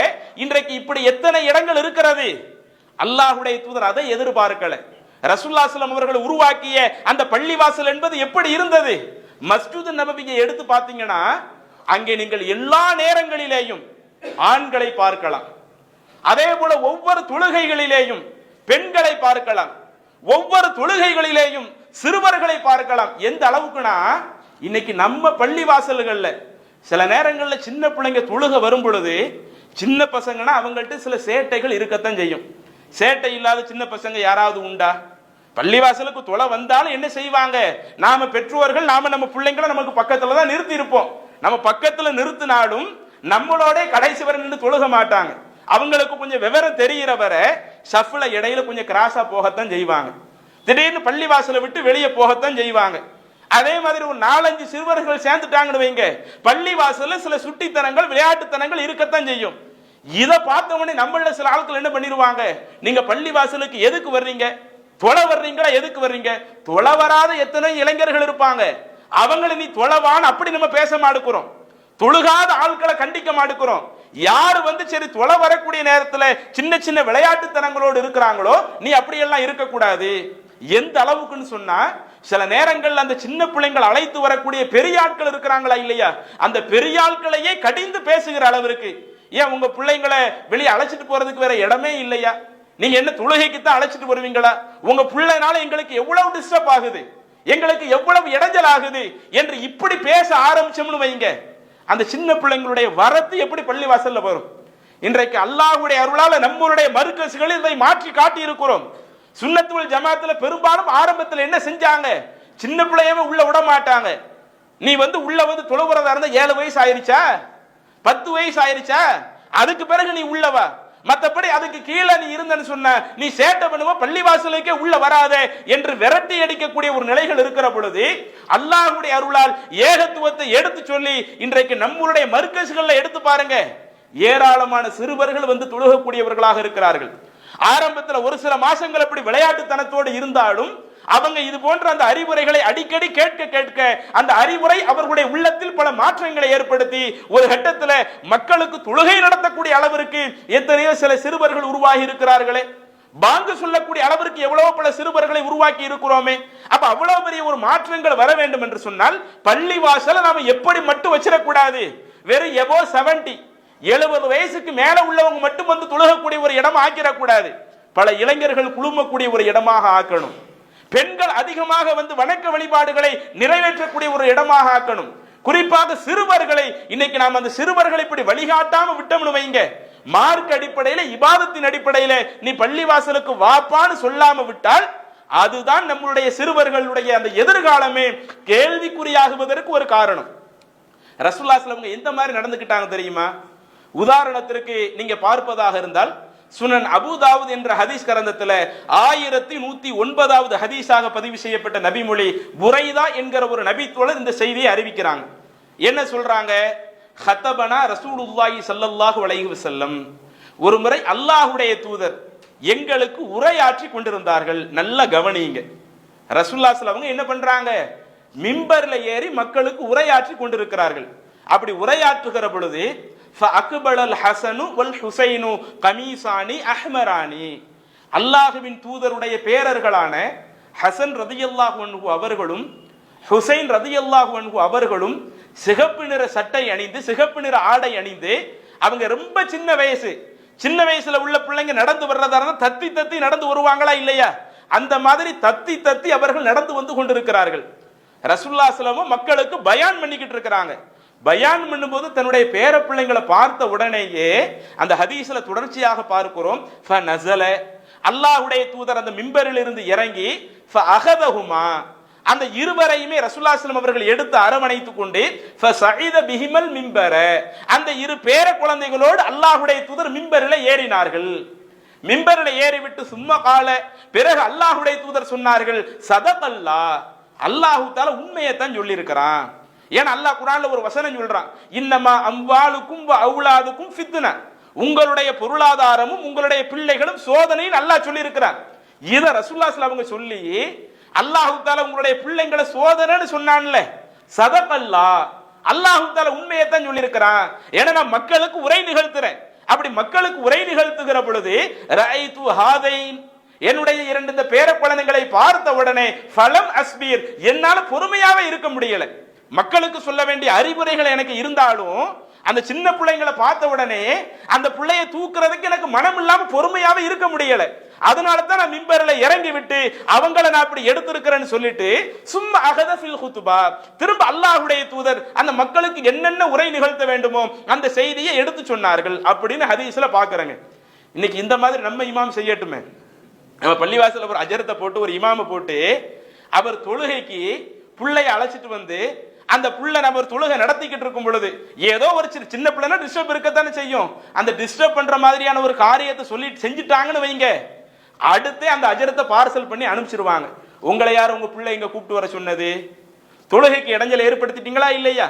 இன்றைக்கு இப்படி எத்தனை இடங்கள் இருக்கிறது. அல்லாஹ்வுடைய தூதர் அதை எதிர்பார்க்கல. ரசூலுல்லாஹி ஸல்லல்லாஹு அலைஹி வஸல்லம் அவர்கள் உருவாக்கிய அந்த பள்ளிவாசல் என்பது எப்படி இருந்தது? மஸ்ஜித் நபவியை எடுத்து பார்த்தீங்கன்னா அங்கே நீங்கள் எல்லா நேரங்களிலேயும் ஆண்களை பார்க்கலாம், அதே போல ஒவ்வொரு தொழுகைகளிலேயும் பெண்களை பார்க்கலாம், ஒவ்வொரு தொழுகைகளிலேயும் சிறுவர்களை பார்க்கலாம். எந்த அளவுக்குனா இன்னைக்கு நம்ம பள்ளி வாசல்கள்ல சில நேரங்கள்ல சின்ன பிள்ளைங்க தொழுக வரும் பொழுது சின்ன பசங்கன்னா அவங்கள்ட்ட சில சேட்டைகள் இருக்கத்தான் செய்யும். சேட்டை இல்லாத சின்ன பசங்க யாராவது உண்டா? பள்ளிவாசலுக்கு தொலை வந்தாலும் என்ன செய்வாங்க? நாம பெற்றோர்கள் நாம நம்ம பிள்ளைங்களை நமக்கு பக்கத்துல தான் நிறுத்தி இருப்போம். நம்ம பக்கத்துல நிறுத்தினாலும் நம்மளோட கடைசி வரை நின்று தொழுக மாட்டாங்க. அவங்களுக்கு கொஞ்சம் விவரம் தெரிகிற வரை ஷஃப்ல இடையில கொஞ்சம் கிராஸா போகத்தான் செய்வாங்க. திடீர்னு பள்ளிவாசலை விட்டு வெளியே போகத்தான் செய்வாங்க. அதே மாதிரி ஒரு 4-5 சிறுவர்கள் சேர்ந்துட்டாங்கன்னு வைங்க, பள்ளிவாசல்ல சில சுட்டித்தனங்கள் விளையாட்டுத்தனங்கள் இருக்கத்தான் செய்யும். இதை பார்த்த உடனே நம்மள சில ஆட்கள் என்ன பண்ணிடுவாங்க, நீங்க பள்ளிவாசலுக்கு எதுக்கு வர்றீங்க, தொலை வர்றீங்களா, எதுக்கு வர்றீங்க? தொலை வராத எத்தனை இளைஞர்கள் இருப்பாங்க, அவங்களை நீ தொலைவான்னு அப்படி நம்ம பேச மாட்டேங்கிறோம். தொழுகாத ஆட்களை கண்டிக்க மாட்டேங்கிறோம். யாரு வந்து சரி தொலை வரக்கூடிய நேரத்தில் சின்ன சின்ன விளையாட்டுத்தனங்களோடு இருக்கிறாங்களோ நீ அப்படியெல்லாம் இருக்கக்கூடாது. எந்த அளவுக்குன்னு சொன்னா சில நேரங்கள் அந்த சின்ன பிள்ளைங்கள் அழைத்து வரக்கூடிய பெரிய ஆட்கள் இருக்கிறாங்களா இல்லையா, அந்த பெரிய ஆட்களையே கடிந்து பேசுகிற அளவிற்கு, ஏன் உங்க பிள்ளைங்களை வெளியே அழைச்சிட்டு போறதுக்கு வேற இடமே இல்லையா? நீங்க என்ன தொழுகைக்கு தான் அழைச்சிட்டு வருவீங்களா? உங்க பிள்ளைனால எங்களுக்கு எவ்வளவு டிஸ்டர்ப் ஆகுது, எங்களுக்கு எவ்வளவு இடைஞ்சல் ஆகுது என்று இப்படி பேச ஆரம்பிச்சோம்னு வைங்க, அந்த சின்ன பிள்ளைங்களுடைய வரத்து எப்படி பள்ளிவாசல்ல வரும்? இன்றைக்கு அல்லாஹ்வுடைய அருளால நம்மளுடைய மர்கஸ்களில் இதை மாற்றி காட்டி இருக்கிறோம். சுன்னத்துல் ஜமாத்துல பெரும்பாலும் ஆரம்பத்தில் என்ன செஞ்சாங்க, சின்ன பிள்ளையவே உள்ள விட மாட்டாங்க. நீ வந்து உள்ள வந்து தொழுகிறதா இருந்தா 7 வயசு ஆயிருச்சா, 10 வயசு ஆயிருச்சா, அதுக்கு பிறகு நீ உள்ளவா. மற்றபடி அதுக்கு கீழே நீ இருந்தன்னு சொன்ன நீ சேட்டை பண்ணுவ, பள்ளிவாசலுக்கே உள்ள வராதே என்று விரட்டி அடிக்கக்கூடிய ஒரு நிலைகள் இருக்கிற பொழுது அல்லாஹ்வுடைய அருளால் ஏகத்துவத்தை எடுத்து சொல்லி இன்றைக்கு நம்மளுடைய மர்கஸ்களை எடுத்து பாருங்க, ஏராளமான சிறுவர்கள் வந்து தொழுகக்கூடியவர்களாக இருக்கிறார்கள். ஆரம்பத்தில் ஒரு சில மாசங்கள் அப்படி விளையாட்டுத்தனத்தோடு இருந்தாலும் அவங்க இது போன்ற அந்த அறிவுரைகளை அடிக்கடி கேட்க கேட்க அந்த அறிவுரை அவர்களுடைய உள்ளத்தில் பல மாற்றங்களை ஏற்படுத்தி ஒரு கட்டத்தில் மக்களுக்கு தொழுகை நடத்தக்கூடிய அளவிற்கு எத்தனையோ சில சிறுவர்கள் உருவாகி இருக்கிறார்களே. பாங்கு சொல்லக்கூடிய அளவிற்கு எவ்வளவோ பல சிறுவர்களை உருவாக்கி இருக்கிறோமே. அப்ப அவ்வளவு பெரிய ஒரு மாற்றங்கள் வர வேண்டும் என்று சொன்னால் பள்ளிவாசலை நாம எப்படி மட்டும் வச்சிடக்கூடாது, வெறும் எபோ 70 வயசுக்கு மேல உள்ளவங்க மட்டும் வந்து தொழுகக்கூடிய ஒரு இடம் ஆக்கிடக்கூடாது. பல இளைஞர்கள் குழுமக்கூடிய ஒரு இடமாக ஆக்கணும். பெண்கள் அதிகமாக வந்து வணக்க வழிபாடுகளை நிறைவேற்றக்கூடிய ஒரு இடமாக ஆக்கணும். குறிப்பாக சிறுவர்களை இன்னைக்கு நாம் அந்த சிறுவர்களை இப்படி வழிகாட்டாம விட்டோம்னு வைங்க, மார்க் அடிப்படையில இபாதத்தின் அடிப்படையில நீ பள்ளிவாசலுக்கு வாப்பான்னு சொல்லாம விட்டால் அதுதான் நம்மளுடைய சிறுவர்களுடைய அந்த எதிர்காலமே கேள்விக்குறியாகுவதற்கு ஒரு காரணம். ரசூலுல்லாஹி ஸல்லல்லாஹு அலைஹி வஸல்லம் எந்த மாதிரி நடந்துக்கிட்டாங்க தெரியுமா? உதாரணத்திற்கு நீங்க பார்ப்பதாக இருந்தால் சுனன் அபூதாவுத் என்ற ஹதீஸ் கிரந்தத்தில் 1109வது ஹதீஸாக பதிவு செய்யப்பட்ட நபிமொழி புரைதா என்கிற ஒரு நபித்தோழர் இந்த செய்தியை அறிவிக்கிறாங்க. என்ன சொல்றாங்க? ஹத்தபனா ரசூலுல்லாஹி ஸல்லல்லாஹு அலைஹி வஸல்லம், ஒரு முறை அல்லாஹ்வுடைய தூதர் எங்களுக்கு உரையாற்றி கொண்டிருந்தார்கள். நல்ல கவனிங்க, ரசூலுல்லாஹி ஸல்லல்லாஹு அலைஹி என்ன பண்றாங்க? மிம்பர்ல ஏறி மக்களுக்கு உரையாற்றி கொண்டிருக்கிறார்கள். அப்படி உரையாற்றுகிற பொழுது ஃபஅக்பலல் ஹஸனு வல் ஹுசைனு கமீசானி அஹ்மரானி, அல்லாஹ்வின் தூதருடைய பேரர்களான ஹசன் ரலியல்லாஹு அன்ஹு அவர்களும் ஹுசைன் ரலியல்லாஹு அன்ஹு அவர்களும் சிகப்பு நிற சட்டை அணிந்து சிகப்பு நிற ஆடை அணிந்து, அவங்க ரொம்ப சின்ன வயசுல உள்ள பிள்ளைங்க நடந்து வர்றதா இருந்தா தத்தி தத்தி நடந்து வருவாங்களா இல்லையா? அந்த மாதிரி தத்தி தத்தி அவர்கள் நடந்து வந்து கொண்டிருக்கிறார்கள். ரசூலுல்லாஹி ஸல்லல்லாஹு அலைஹி வஸல்லம் மக்களுக்கு பயான் பண்ணிக்கிட்டு இருக்கிறாங்க. பயான் பண்ணும்போது தன்னுடைய பேர பிள்ளைங்களை பார்த்த உடனேயே அந்த ஹதீஸ்ல தொடர்ச்சியாக பார்க்கிறோம், ஃபநஸல, அல்லாஹ்வுடைய தூதர் அந்த மிம்பரில் இருந்து இறங்கி ஃபஅகதஹுமா, அந்த இருவரையுமே ரசூலுல்லாஹி ஸல்லல்லாஹு அலைஹி வஸல்லம் அவர்கள் எடுத்து அரவணைத்துக் கொண்டு ஃபஸஇத பிஹிமல் மிம்பர, அந்த இரு பேர குழந்தைகளோடு அல்லாஹ்வுடைய தூதர் மிம்பரில் ஏறினார்கள். மிம்பரில் ஏறிவிட்டு சும்மா கால, பிறகு அல்லாஹ்வுடைய தூதர் சொன்னார்கள், சதகல்லாஹ், அல்லாஹ் தஆலா உண்மையை தான் சொல்லி இருக்கிறான். ஏன்னா அல்லாஹ் குர்ஆன்ல ஒரு வசனம் சொல்றான், இன்னமா அம்வாலுக்கும் வ அவுலாதுக்கும் ஃபித்னா, உங்களுடைய பொருளாதாரமும் உங்களுடைய பிள்ளைகளும் சோதனைன்னு அல்லாஹ் சொல்லி இருக்கிறான். இத ரசூலுல்லாஹி ஸல்லல்லாஹு அலைஹி வஸல்லம் சொல்லி அல்லாஹ் தஆலா உங்களுடைய பிள்ளைங்களை சோதனைன்னு சொன்னான்ல, சதகல்லாஹ், அல்லாஹ் தஆலா உண்மையை தான் சொல்லி இருக்கிறான். ஏன்னா நான் மக்களுக்கு உரை நிகழ்த்துறேன். அப்படி மக்களுக்கு உரை நிகழ்த்துகிற பொழுது ரஐது ஹாதைன், என்னுடைய இரண்டு இந்த பேர குழந்தைகளை பார்த்த உடனே ஃபலம் அஸ்பீர், என்னால பொறுமையாவே இருக்க முடியல. மக்களுக்கு சொல்ல வேண்டிய அறிவுரைகள் எனக்கு இருந்தாலும் அந்த சின்ன பிள்ளைங்களை பார்த்த உடனே அந்த பிள்ளையை தூக்குறதுக்கு எனக்கு மனம் இல்லாம பொறுமையாவே இருக்க முடியல. அதனால தான் நான் மிம்பர்ல இறங்கி விட்டு அவங்கள நான் அப்படி எடுத்திருக்கிறேன்னு சொல்லிட்டு சும்மா அகத ஃபில் குத்பா, திரும்ப அல்லாஹ்வுடைய தூதர் அந்த மக்களுக்கு என்னென்ன உரை நிகழ்த்த வேண்டுமோ அந்த செய்தியை எடுத்து சொன்னார்கள் அப்படின்னு ஹதீஸ்ல பாக்குறேங்க. இன்னைக்கு இந்த மாதிரி நம்ம இமாம் செய்யட்டுமே. நம்ம பள்ளிவாசல ஒரு அஜரத்தை போட்டு ஒரு இமாம போட்டு அவர் தொழுகைக்கு பிள்ளைய அழைச்சிட்டு வந்து அந்த புள்ள நம்ம ஒரு தொழுகை நடத்திக்கிட்டு இருக்கும் பொழுது ஏதோ ஒரு சின்ன பிள்ளைனா டிஸ்டர்ப் இருக்கத்தானே செய்யும். அந்த டிஸ்டர்ப் பண்ற மாதிரியான ஒரு காரியத்தை சொல்லி செஞ்சுட்டாங்கன்னு வைங்க, அடுத்து அந்த அஜரத்தை பார்சல் பண்ணி அனுப்பிச்சிருவாங்க. உங்களை யார் உங்க பிள்ளை இங்க கூப்பிட்டு வர சொன்னது? தொழுகைக்கு இடைஞ்சல் ஏற்படுத்திட்டீங்களா இல்லையா?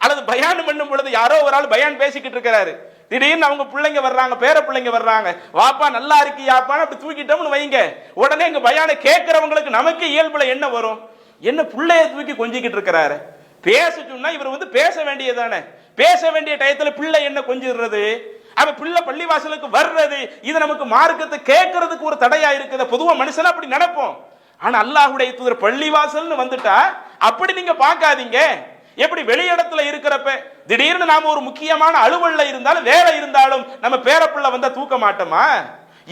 அல்லது பயான் பண்ணும் பொழுது யாரோ ஒரு ஆள் பயான் பேசிக்கிட்டு இருக்கிறாரு, திடீர்னு அவங்க பிள்ளைங்க வர்றாங்க, பேர பிள்ளைங்க வர்றாங்க, வாப்பா நல்லா இருக்கியாப்பான்னு அப்படி தூக்கிட்டோம்னு வைங்க, உடனே எங்க பயானை கேட்கிறவங்களுக்கு நமக்கு இயல்புல என்ன வரும்? என்ன பிள்ளைய தூக்கி கொஞ்சிக்கிட்டு இருக்கிறாரு, பேச சொன்னா இவர் பேச வேண்டியதானே, பேச வேண்டிய டயத்துல பிள்ளை என்ன கொஞ்சிடுறது? அவ பிள்ளை பள்ளிவாசலுக்கு வர்றது இது நமக்கு மார்க்கத்தை கேட்கறதுக்கு ஒரு தடையா இருக்குது. பொதுவா மனுஷனா அப்படி நடப்போம். ஆனா அல்லாஹ்வுடைய தூதர் பள்ளிவாசல்னு வந்துட்டா அப்படி நீங்க பார்க்காதீங்க. எப்படி வெளியிடத்துல இருக்கிறப்ப திடீர்னு நாம ஒரு முக்கியமான அலுவல்ல இருந்தாலும் வேலை இருந்தாலும் நம்ம பேரப்பிள்ளை வந்தா தூக்க மாட்டோமா?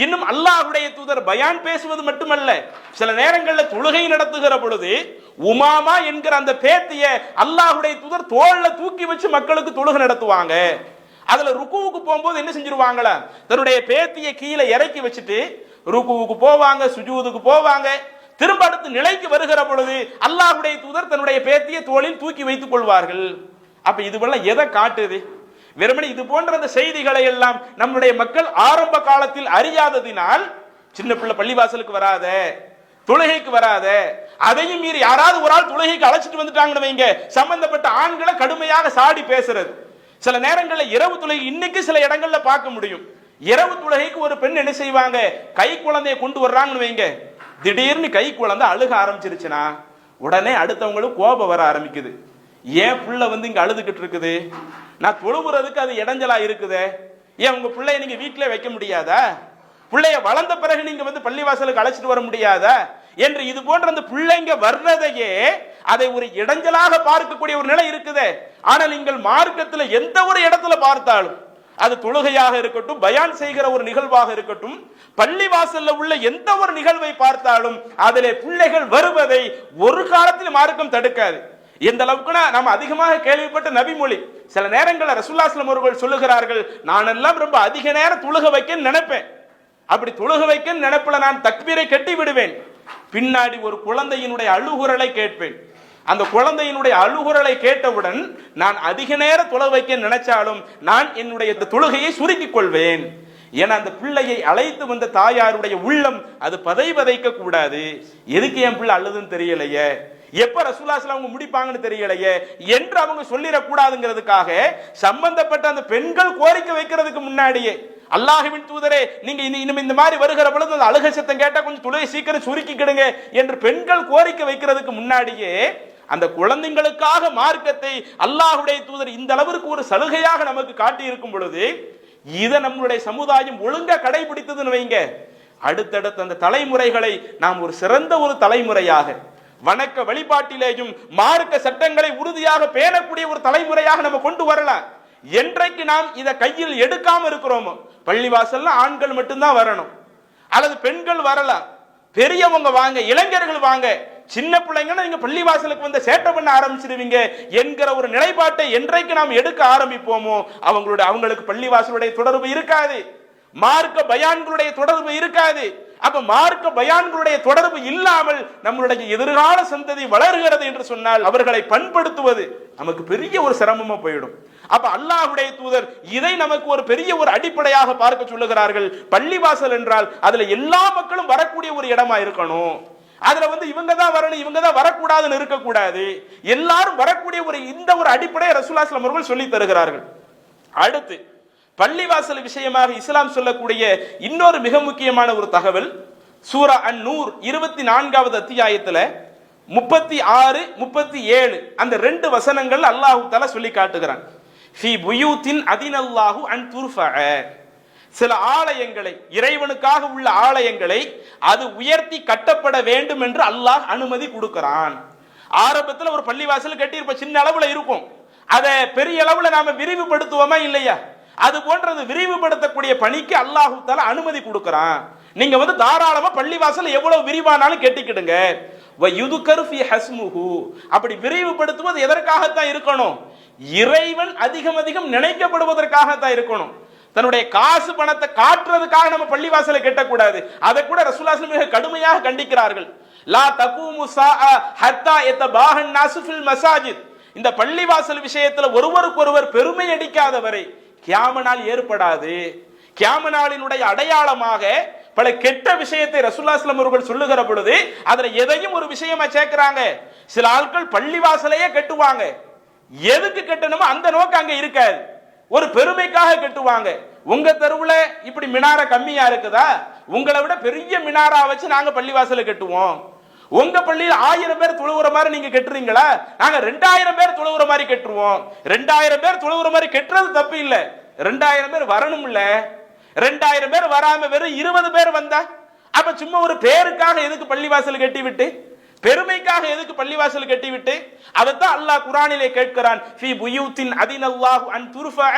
இன்னும் அல்லாஹ்வுடைய தூதர் பயான் பேசுவது மட்டுமல்ல, சில நேரங்களில் தொழுகை நடத்துகிற பொழுது உமாமா என்கிற அந்த பேத்திய அல்லாஹ்வுடைய தூதர் தோள்ல தூக்கி வச்சு மக்களுக்கு தொழுகை நடத்துவாங்க. அதுல ருக்குவுக்கு போகும்போது என்ன செஞ்சிருவாங்களா, தன்னுடைய பேத்தியை கீழே இறக்கி வச்சுட்டு ருக்குவுக்கு போவாங்க, சுஜூதுக்கு போவாங்க. திரும்ப அடுத்து நிலைக்கு வருகிற பொழுது அல்லாஹ்வுடைய தூதர் தன்னுடைய பேத்தியை தோளில் தூக்கி வைத்துக் கொள்வார்கள். அப்ப இதுவெல்லாம் எதை காட்டுது? வெறுமனே இது போன்ற அந்த செய்திகளை எல்லாம் நம்முடைய மக்கள் ஆரம்ப காலத்தில் அறியாததினால் சின்ன பிள்ளை பள்ளிவாசலுக்கு வராத, தொழுகைக்கு வராத, அதையும் மீறி யாராவது ஒரு ஆள் தொழுகைக்கு அழைச்சிட்டு வந்துட்டாங்கன்னு வைங்க, சம்பந்தப்பட்ட ஆண்களை கடுமையாக சாடி பேசுறது. சில நேரங்களில் இரவு தொழுகை இன்னைக்கு சில இடங்கள்ல பார்க்க முடியும். இரவு தொழுகைக்கு ஒரு பெண் என்ன செய்வாங்க, கை குழந்தைய கொண்டு வர்றாங்கன்னு வைங்க, திடீர்னு கை குழந்தை அழுக ஆரம்பிச்சிருச்சுன்னா உடனே அடுத்தவங்களுக்கு கோபம் வர ஆரம்பிக்குது. ஏன் பிள்ளை இங்க அழுதுகிட்டு இருக்குது, நான் தொழுகிறதுக்கு அது இடைஞ்சலா இருக்குது, ஏன் உங்க பிள்ளைய நீங்க வீட்டிலே வைக்க முடியாதா? பிள்ளைய வளர்ந்த பிறகு நீங்க பள்ளிவாசலுக்கு அழைச்சிட்டு வர முடியாதா என்று இது போன்ற அந்த பிள்ளைங்க வர்றதையே அதை ஒரு இடைஞ்சலாக பார்க்கக்கூடிய ஒரு நிலை இருக்குது. ஆனால் நீங்கள் மார்க்கத்தில் எந்த ஒரு இடத்துல பார்த்தாலும், அது தொழுகையாக இருக்கட்டும், பயான் செய்கிற ஒரு நிகழ்வாக இருக்கட்டும், பள்ளிவாசல்ல உள்ள எந்த ஒரு நிகழ்வை பார்த்தாலும் அதிலே பிள்ளைகள் வருவதை ஒரு காலத்தில் மார்க்கம் தடுக்காது. இந்த அளவுக்குனா நாம் அதிகமாக கேள்விப்பட்ட நபிமொழி. சில நேரங்களில் ரசூலுல்லாஹி ஸல்லல்லாஹு அலைஹி வஸல்லம் அவர்கள் சொல்லுகிறார்கள், நான் எல்லாம் ரொம்ப அதிக நேரம் தொழுக வைக்க நினைப்பேன், அப்படி தொழுக வைக்க நினைப்புல நான் தக்பீரை கட்டி விடுவேன், பின்னாடி ஒரு குழந்தையினுடைய அழுகுரலை கேட்பேன், அந்த குழந்தையினுடைய அழுகுரலை கேட்டவுடன் நான் அதிக நேரம் தொலை வைக்க நினைச்சாலும் நான் என்னுடைய தொழுகையை சுருக்கிக் கொள்வேன். ஏன்னா அந்த பிள்ளையை அழைத்து வந்த தாயாருடைய உள்ளம் அது பதைக்க கூடாது. எதுக்கு என் பிள்ளை அழுதுன்னு தெரியலையே, எப்ப ரசூலுல்லாஹி ஸல்லல்லாஹு அலைஹி முடிப்பாங்கன்னு தெரியலையே என்று அவங்க சொல்லிடக்கூடாதுங்கிறதுக்காக சம்பந்தப்பட்ட அந்த பெண்கள் கோரிக்கை வைக்கிறதுக்கு முன்னாடியே, அல்லாஹ்வின் தூதரே நீங்க இந்த மாதிரி வருகிற பொழுது அந்த அழுகை சத்தம் கேட்டா கொஞ்சம் தொழுகை சீக்கிரம் சுருக்கிக்கிடுங்க என்று பெண்கள் கோரிக்கை வைக்கிறதுக்கு முன்னாடியே அந்த குழந்தைகளுக்காக மார்க்கத்தை அல்லாஹ்வுடைய தூதர் இந்த அளவிற்கு ஒரு சலுகையாக நமக்கு காட்டி இருக்கும் பொழுது இதை நம்மளுடைய சமுதாயம் ஒழுங்கா கடைபிடித்ததுன்னு வைங்க, அடுத்தடுத்த அந்த தலைமுறைகளை நாம் ஒரு சிறந்த ஒரு தலைமுறையாக, வணக்க வழிபாட்டிலேயும் மார்க்க சட்டங்களை உறுதியாக பேணக்கூடிய ஒரு தலைமுறையாக நம்ம கொண்டு வரலாம். என்றைக்கு நாம் இதை கையில் எடுக்காம இருக்கிறோமோ, பள்ளிவாசல்ல ஆண்கள் மட்டும்தான் வரணும் அல்லது பெண்கள் வரலாம், பெரியவங்க வாங்க, இளைஞர்கள் வாங்க, சின்ன பிள்ளைங்கன்னா நீங்க பள்ளிவாசலுக்கு வந்து சேட்டை பண்ண ஆரம்பிச்சிருவீங்க என்கிற ஒரு நிலைப்பாட்டை என்றைக்கு நாம் எடுக்க ஆரம்பிப்போமோ அவங்களுக்கு பள்ளிவாசலுடைய தொடர்பு இருக்காது, மார்க்க பயான்களுடைய தொடர்பு இருக்காது. அப்ப மார்க்க பயான்களுடைய தொடர்பு இல்லாமல் நம்மளுடைய எதிர்கால சந்ததி வளர்கிறது என்று சொன்னால் அவர்களை பண்படுத்துவது நமக்கு பெரிய ஒரு சிரமமா போயிடும். அப்ப அல்லாஹ்வுடைய தூதர் இதை நமக்கு ஒரு பெரிய ஒரு அடிப்படையாக பார்க்க சொல்லுகிறார்கள். பள்ளிவாசல் என்றால் அதுல எல்லா மக்களும் வரக்கூடிய ஒரு இடமா இருக்கணும். அதுல வந்து இவங்க தான் வரணும் இவங்க தான் வரக்கூடாதுன்னு இருக்கக்கூடாது. எல்லாரும் வரக்கூடிய இந்த ஒரு அடிப்படையை ரசூலுல்லாஹி ஸல்லல்லாஹு அலைஹி வஸல்லம் அவர்கள் சொல்லி தருகிறார்கள். அடுத்து பள்ளிவாசல் விஷயமாக இஸ்லாம் சொல்லக்கூடிய இன்னொரு மிக முக்கியமான ஒரு தகவல், சூரா அன்-நூர் 24வது அத்தியாயத்துல 36, 37 அந்த 2 வசனங்கள் அல்லாஹ் தஆலா சொல்லி காட்டுகிறான். ஃபீ புயூத்தின் அதினல்லாஹு அன் துர்ஃபஅ, சில ஆலயங்களை, இறைவனுக்காக உள்ள ஆலயங்களை அது உயர்த்தி கட்டப்பட வேண்டும் என்று அல்லாஹ் அனுமதி கொடுக்கிறான். ஆரம்பத்தில் ஒரு பள்ளிவாசல் கட்டியிருப்ப சின்ன அளவுல இருக்கும், அதை பெரிய அளவுல நாம விரிவுபடுத்துவோமா இல்லையா, அது போன்றது விரிவுபடுத்தக்கூடிய பணிக்கு அல்லாஹ் தஆலா அனுமதி கொடுக்கிறான். நீங்க வந்து தாராளமா பள்ளிவாசல் எவ்வளவு விரிவானாலும் கட்டிக்கிடுங்க. வயுதுகரு ஃபீ ஹஸ்முஹு, அப்படி விரிவுபடுத்துவது எதற்காகத்தான் இருக்கணும், இறைவன் அதிகம் அதிகம் நினைக்கப்படுவதற்காகத்தான் இருக்கணும். தன்னுடைய காசு பணத்தை காட்டுறதுக்காக நம்ம பள்ளிவாசலை கட்டக்கூடாது. அதை கூட ரசூலுல்லாஹி ஸல்லல்லாஹு அலைஹி வஸல்லம் மிக கடுமையாக கண்டிக்கிறார்கள். லா தகூமு ஸாஅ ஹத்தா யதபாஹன் நாஸு ஃபில் மஸாஜித், இந்த பள்ளிவாசல் விஷயத்துல ஒருவருக்கொருவர் பெருமை அடிக்காத வரை கியாம நாள் ஏற்படாது. கியாம நாளினுடைய அடையாளமாக பல கெட்ட விஷயத்தை ரசூலுல்லாஹி ஸல்லல்லாஹு அலைஹி வஸல்லம் அவர்கள் சொல்லுகிற பொழுது அதுல எதையும் ஒரு விஷயமா சேர்க்கிறாங்க. சில ஆட்கள் பள்ளிவாசலையே கட்டுவாங்க, எதுக்கு கட்டணுமோ அந்த நோக்கம் அங்க இருக்காது, ஒரு பெருமைக்காக கட்டுவாங்க. உங்க தெருவுல இப்படி மினாரா கம்மியா இருக்குதா, உங்களை விட பெரிய மினாரா வச்சு நாங்க பள்ளிவாசலை கட்டுவோம். உங்க பள்ளியில் 1000 பேர் தொழுவுற மாதிரி நீங்க கட்டுறீங்களா, நாங்க 2000 பேர் தொழுவுற மாதிரி கட்டுருவோம். 2000 பேர் தொழுவுற மாதிரி கட்டுறது தப்பு இல்ல, 2000 பேர் வரணும் இல்ல. 2000 பேர் வராம வெறும் 20 பேர் வந்தா அப்ப சும்மா ஒரு பேருக்காக எதுக்கு பள்ளிவாசல் கட்டி விட்டு, பெருமைக்காக எதுக்கு பள்ளிவாசல் கட்டி விட்டு, அதைத்தான் அல்லாஹ் குர்ஆனிலே கேட்கிறான். ஃபீ புயூத்தின் அதினல்லாஹு அன் துர்ஃபஅ,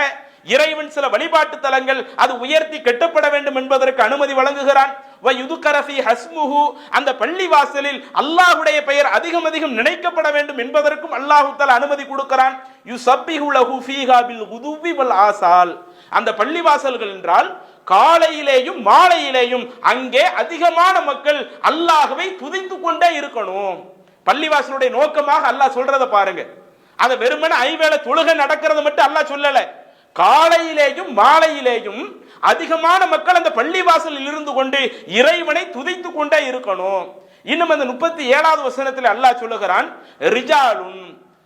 இறைவன் சில வழிபாட்டு தலங்கள் அது உயர்த்தி கட்டப்பட வேண்டும் என்பதற்கு அனுமதி வழங்குகிறான். வயுதுகர ஃபீ ஹஸ்முஹு, அந்த பள்ளிவாசலில் அல்லாஹ்வுடைய பெயர் அதிகம் அதிகம் நினைக்கப்பட வேண்டும் என்பதற்கும் அல்லாஹ் தஆலா அனுமதி கொடுக்கிறான். யுஸப்பிஹு லஹு ஃபீஹா பில் குதுவி வல் ஆசால், அந்த பள்ளிவாசல்கள் என்றால் காலையிலேயும் மாலையிலேயும் அங்கே அதிகமான மக்கள் அல்லாஹ்வை துதித்து கொண்டே இருக்கணும். பள்ளிவாசலுடைய நோக்கமாக அல்லாஹ் சொல்றத பாருங்க, அந்த வெறுமனே ஐவேளை தொழுகை நடக்கிறது மட்டும் அல்லாஹ் சொல்லல, காலையிலேயும் மாலையிலேயும் அதிகமான மக்கள் அந்த பள்ளிவாசலில் இருந்து கொண்டு இறைவனை துதித்து கொண்டே இருக்கணும். இன்னும் அந்த 37வது வசனத்தில் அல்லாஹ் சொல்லுகிறான், ரிஜாலுன்,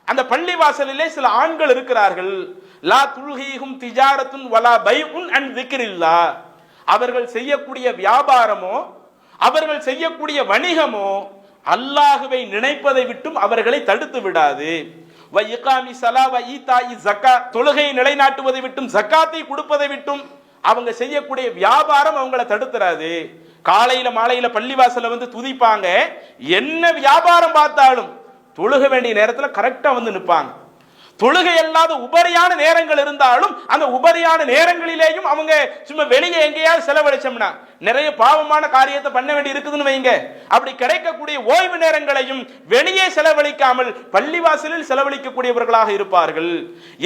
அந்த பள்ளிவாசலிலே சில ஆண்கள் இருக்கிறார்கள், லா துல்ஹீஹும் திஜாரத்துன் வலா பைஉன் அன் திக்ரில்லாஹ், அவர்கள் செய்யக்கூடிய வியாபாரமோ அவர்கள் செய்யக்கூடிய வணிகமோ அல்லாஹ்வை நினைப்பதை விட்டும் அவர்களை தடுத்து விடாது. வ இகாமி ஸலா வ ஈதாஇ ஸகாத், தொழுகையை நிலைநாட்டுவதை விட்டும் ஜகாத்தை கொடுப்பதை விட்டும் அவங்க செய்யக்கூடிய வியாபாரம் அவங்களை தடுத்துறாது. காலையில மாலையில பள்ளிவாசல்ல வந்து துதிப்பாங்க, என்ன வியாபாரம் பார்த்தாலும் தொழுக வேண்டிய நேரத்துல கரெக்டா வந்து நிற்பாங்க. தொழுகை அல்லாத உபரியான நேரங்கள் இருந்தாலும் அந்த உபரியான நேரங்களிலேயும் அவங்க சும்மா வெளியே எங்கேயாவது செலவழிச்சோம்னா நிறைய பாவமான காரியத்தை பண்ண வேண்டி இருக்குதுன்னு வைங்க, அப்படி கிடைக்கக்கூடிய ஓய்வு நேரங்களையும் வெளியே செலவழிக்காமல் பள்ளிவாசலில் செலவழிக்கக்கூடியவர்களாக இருப்பார்கள்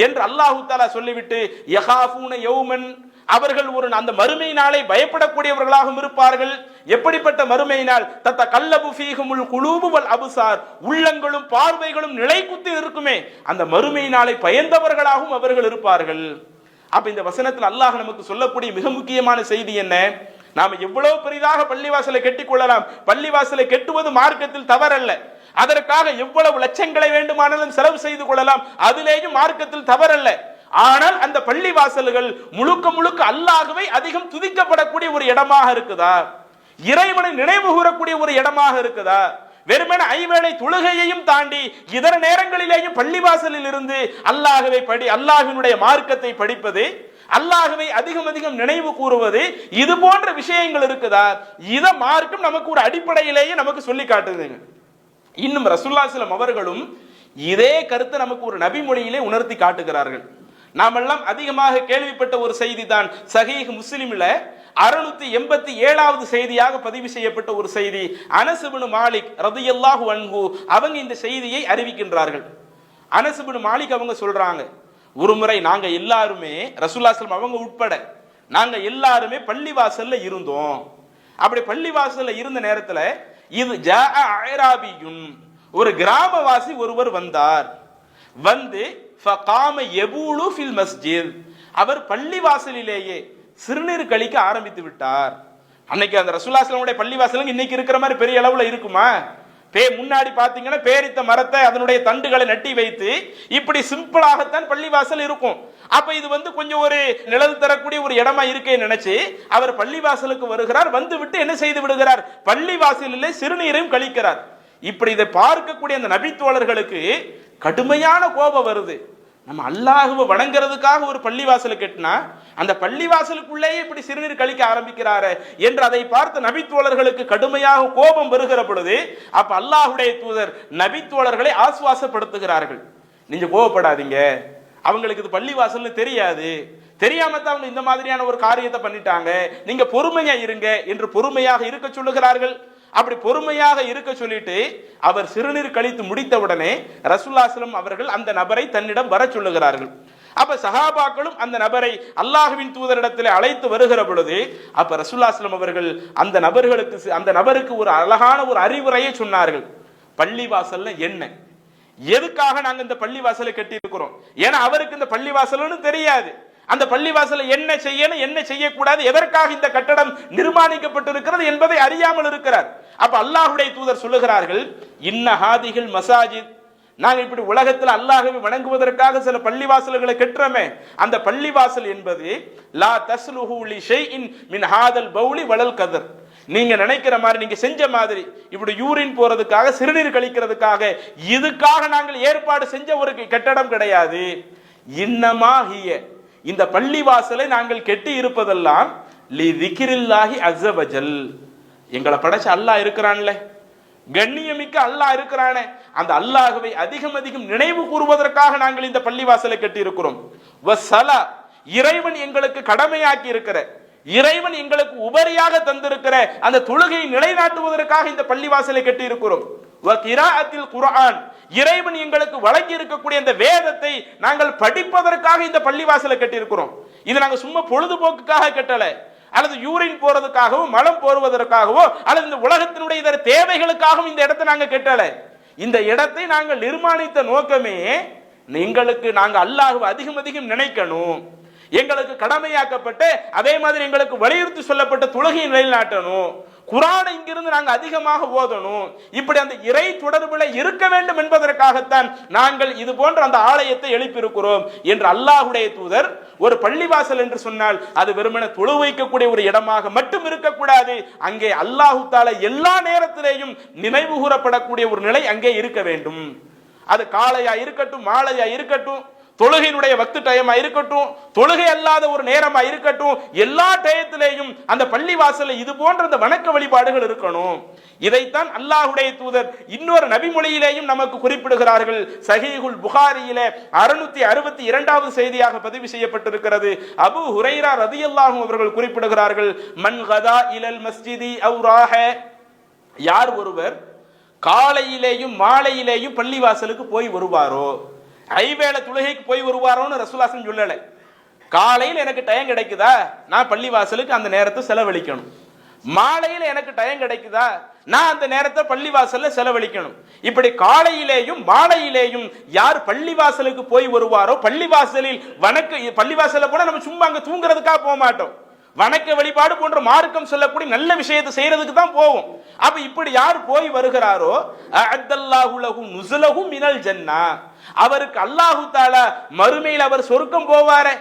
என்று அல்லாஹ் தஆலா சொல்லிவிட்டு யகாஃபூன யௌமன், அவர்கள் ஒரு அந்த மறுமை நாளை பயப்படக்கூடியவர்களாகவும் இருப்பார்கள். எப்படிப்பட்ட மறுமை நாள்? தத்த கல்லபு ஃபீஹுமுல் குலூபு வல் அப்சார், உள்ளங்களும் பார்வைகளும் நிலைக்குத்தி இருக்குமே, அந்த மறுமை நாளை பயந்தவர்களாகவும் அவர்கள் இருப்பார்கள். அப்ப இந்த வசனத்தில் அல்லாஹ் நமக்கு சொல்லக்கூடிய மிக முக்கியமான செய்தி என்ன? நாம எவ்வளவு பெரிதாக பள்ளிவாசலை கெட்டிக் கொள்ளலாம். பள்ளிவாசலை கெட்டுவது மார்க்கத்தில் தவறல்ல. அதற்காக எவ்வளவு லட்சங்களை வேண்டுமானாலும் செலவு செய்து கொள்ளலாம், அதிலேயும் மார்க்கத்தில் தவறல்ல. ஆனால் அந்த பள்ளி வாசல்கள் முழுக்க முழுக்க அல்லாஹ்வை அதிகம் துதிக்கப்படக்கூடிய ஒரு இடமாக இருக்குதா? இறைவனை நினைவு கூறக்கூடிய ஒரு இடமாக இருக்குதா? வெறுமன ஐவேளை தொழுகையையும் தாண்டி இதர நேரங்களிலேயும் பள்ளிவாசலில் இருந்து அல்லாஹ்வினுடைய மார்க்கத்தை படிப்பது, அல்லாஹ்வை அதிகம் அதிகம் நினைவு கூறுவது, இது போன்ற விஷயங்கள் இருக்குதா? இத மார்க்கம் நமக்கு ஒரு அடிப்படையிலேயே நமக்கு சொல்லி காட்டுதுங்க. இன்னும் ரசூலுல்லாஹி ஸல்லல்லாஹு அலைஹி வஸல்லம் அவர்களும் இதே கருத்தை நமக்கு ஒரு நபி மொழியிலே உணர்த்தி காட்டுகிறார்கள். நாமெல்லாம் அதிகமாக கேள்விப்பட்ட ஒரு செய்தி தான் சஹீஹ் முஸ்லிம்ல 687வது செய்தியாக பதிவு செய்யப்பட்ட ஒரு செய்தி. அனஸ் இப்னு மாலிக் ரலியல்லாஹு அன்ஹு அவங்க இந்த செய்தியை அறிவிக்கின்றார்கள். அனஸ் இப்னு மாலிக் அவங்க சொல்றாங்க, ஒரு முறை நாங்க எல்லாருமே ரசூலுல்லாஹி ஸல்லல்லாஹு அலைஹி வஸல்லம் அவங்க உட்பட நாங்க எல்லாருமே பள்ளிவாசல்ல இருந்தோம். அப்படி பள்ளிவாசல்ல இருந்த நேரத்துல இது ஜாஅ அராபியுன், ஒரு கிராமவாசி ஒருவர் வந்தார். வந்து ஃபகாம யபூலு ஃபில் மஸ்ஜித், அவர் பள்ளிவாசலிலேயே சிறுநீர் கழிக்க ஆரம்பித்து விட்டார். அன்னைக்கு அந்த ரசூலுல்லாஹி ஸல்லல்லாஹு அலைஹி வஸல்லம் பள்ளிவாசல் இன்னைக்கு இருக்கிற மாதிரி பெரிய அளவுல இருக்குமா? முன்னாடி பாத்தீங்கன்னா பேரித்த மரத்தை அதனுடைய தண்டுகளை நட்டி வைத்து இப்படி சிம்பிளாகத்தான் பள்ளிவாசல் இருக்கும். அப்ப இது கொஞ்சம் ஒரு நிழல் தரக்கூடிய ஒரு இடமா இருக்கே நினைச்சு அவர் பள்ளிவாசலுக்கு வருகிறார். வந்து விட்டு என்ன செய்து விடுகிறார்? பள்ளிவாசலிலே சிறுநீரையும் கழிக்கிறார். இப்படி இதை பார்க்கக்கூடிய அந்த நபித்தோழர்களுக்கு கடுமையான கோபம் வருது. நம்ம அல்லாஹ்வை வணங்குறதுக்காக ஒரு பள்ளிவாசலை கட்டினா அந்த பள்ளிவாசலுக்குள்ளேயே இப்படி சிறுநீர் கழிக்க ஆரம்பிக்கிறாரு என்று அதை பார்த்த நபித்தோழர்களுக்கு கடுமையாக கோபம் வருகிற பொழுது அப்ப அல்லாஹ்வுடைய தூதர் நபித்தோழர்களை ஆசுவாசப்படுத்துகிறார்கள். நீங்க கோபப்படாதீங்க, அவங்களுக்கு இது பள்ளிவாசல்னு தெரியாது, தெரியாம தான் அவங்க இந்த மாதிரியான ஒரு காரியத்தை பண்ணிட்டாங்க, நீங்க பொறுமையா இருங்க என்று பொறுமையாக இருக்க சொல்லுகிறார்கள். அப்படி பொறுமையாக இருக்க சொல்லிட்டு அவர் சிறுநீர் கழித்து முடித்தவுடனே ரசூலுல்லாஹி ஸல்லல்லாஹு அலைஹி வஸல்லம் அவர்கள் அந்த நபரை தன்னிடம் வர சொல்லுகிறார்கள். அப்ப சஹாபாக்களும் அந்த நபரை அல்லாஹ்வின் தூதரிடத்தில் அழைத்து வருகிற பொழுது அப்ப ரசூலுல்லாஹி ஸல்லல்லாஹு அலைஹி வஸல்லம் அவர்கள் அந்த நபருக்கு ஒரு அழகான ஒரு அறிவுரையை சொன்னார்கள். பள்ளிவாசல்ல என்ன, எதுக்காக நாங்க இந்த பள்ளிவாசலை கட்டி இருக்கிறோம்? ஏன்னா அவருக்கு இந்த பள்ளிவாசல்னு தெரியாது. அந்த பள்ளிவாசலை என்ன செய்யணும், என்ன செய்யக்கூடாது, எதற்காக இந்த கட்டடம் நிர்மாணிக்கப்பட்டிருக்கிறது என்பதை அறியாமல் இருக்கிறார். அப்ப அல்லாஹ்வுடைய தூதர் சொல்லுகிறார்கள், இன்ன ஹாதிஹில் மசாஜித், நாங்க இப்படி உலகத்தில் அல்லாஹ்வை வணங்குவதற்காக சில பள்ளிவாசல்களை கட்டுறோமே, அந்த பள்ளிவாசல் என்பது லா தஸ்லுஹு லி ஷைஇன் மின் ஹாதல் பௌலி வலல் கதர், நீங்க நினைக்கிற மாதிரி, நீங்க செஞ்ச மாதிரி இப்படி யூரின் போறதுக்காக சிறுநீர் கழிக்கிறதுக்காக இதுக்காக நாங்கள் ஏற்பாடு செஞ்ச ஒரு கட்டடம் கிடையாது. இன்னமா ஹிய, இந்த பள்ளிவாசலை நாங்கள் கெட்டி இருப்பதெல்லாம் லி திக்ரில்லாஹி அஸ்ஸ வஜல், எங்களை படைச்ச அல்லாஹ் இருக்கிறான்ல, கண்ணியமிக்க அல்லாஹ் இருக்கிறானே, அந்த அல்லாஹ்வை அதிகம் அதிகம் நினைவு கூறுவதற்காக நாங்கள் இந்த பள்ளிவாசலை கட்டி இருக்கிறோம். வஸ்ஸலா, இறைவன் எங்களுக்கு கடமையாக்கி இருக்கிற, இறைவன் எங்களுக்கு உபரியாக தந்திருக்கிற அந்த தொழுகையை நிலைநாட்டுவதற்காக இந்த பள்ளிவாசலை கட்டி இருக்கிறோம். வகிராஅத்தில் குர்ஆன், இறைவன் எங்களுக்கு வழங்கி இருக்கக்கூடிய அந்த வேதத்தை நாங்கள் படிப்பதற்காக இந்த பள்ளிவாசலை கட்டி இருக்கிறோம். இது நாங்க சும்மா பொழுதுபோக்குக்காக கட்டல, அல்லது யூரின் போறதுக்காகவோ மலம் போடுவதற்காகவோ அல்லது இந்த உலகத்தினுடைய இதர தேவைகளுக்காகவும் இந்த இடத்தை நாங்க கட்டல. இந்த இடத்தை நாங்கள் நிர்மாணித்த நோக்கமே எங்களுக்கு நாங்க அல்லாஹ்வை அதிகம் அதிகம் நினைக்கணும், எங்களுக்கு கடமையாக்கப்பட்ட அதே மாதிரி எங்களுக்கு வலியுறுத்தி சொல்லப்பட்ட தொழுகையை நிலைநாட்டணும், குர்ஆனை இங்கிருந்து நாங்க அதிகமாக ஓதணும், இப்படி அந்த இறை தொடர்புல இருக்க வேண்டும் என்பதற்காகத்தான் நாங்கள் இது போன்ற அந்த ஆலயத்தை எழுப்பியிருக்கிறோம் என்று அல்லாஹ்வுடைய தூதர். ஒரு பள்ளிவாசல் என்று சொன்னால் அது வெறுமனே தொழு வைக்கக்கூடிய ஒரு இடமாக மட்டும் இருக்கக்கூடாது, அங்கே அல்லாஹ் தஆலா எல்லா நேரத்திலேயும் நினைவு கூறப்படக்கூடிய ஒரு நிலை அங்கே இருக்க வேண்டும். அது காலையா இருக்கட்டும், மாலையா இருக்கட்டும், தொழுகையினுடைய வக்து டைமா இருக்கட்டும், தொழுகை அல்லாத ஒரு நேரமா இருக்கட்டும், எல்லா டயத்திலேயும் அந்த பள்ளிவாசல்ல இது போன்ற அந்த வணக்க வழிபாடுகள் இருக்கணும். இதைத்தான் அல்லாஹ்வுடைய தூதர் இன்னொரு நபிமொழியிலேயும் நமக்கு குறிப்பிடுகிறார்கள். சஹீஹுல் புகாரியிலே 662வது செய்தியாக பதிவு செய்யப்பட்டிருக்கிறது. அபூ ஹுரைரா ரலியல்லாஹு அவர்கள் குறிப்பிடுகிறார்கள், மன் கதா இலல் மஸ்ஜிதி அவ் ராஹ, யார் ஒருவர் காலையிலேயும் மாலையிலேயும் பள்ளிவாசலுக்கு போய் வருவாரோ, ஐவேளை தொழுகைக்கு போய் வருவாரோன்னு ரசூலுல்லாஹி சொல்லல, காலையில் எனக்கு டைம் கிடைக்குதா, நான் பள்ளிவாசலுக்கு அந்த நேரத்தை செலவழிக்கணும். மாலையில எனக்கு டைம் கிடைக்குதா, நான் அந்த நேரத்தை பள்ளிவாசல்ல செலவழிக்கணும். இப்படி காலையிலேயும் மாலையிலேயும் யார் பள்ளிவாசலுக்கு போய் வருவாரோ, பள்ளிவாசலில் பள்ளிவாசல்ல போனா நம்ம சும்மா அங்க தூங்குறதுக்காக போக மாட்டோம். வணக்க வழிபாடு போன்ற மார்க்கம் சொல்லக்கூடிய நல்ல விஷயத்தை செய்யறதுக்கு தான் போவோம். அப்ப இப்படி யார் போய் வருகிறாரோ, அஅத்தல்லாஹு லஹு நுஸலஹு மினல் ஜன்னா, அவருக்கு அல்லாஹு தஆலா மறுமையில் அவர் சொர்க்கம் போவாரே,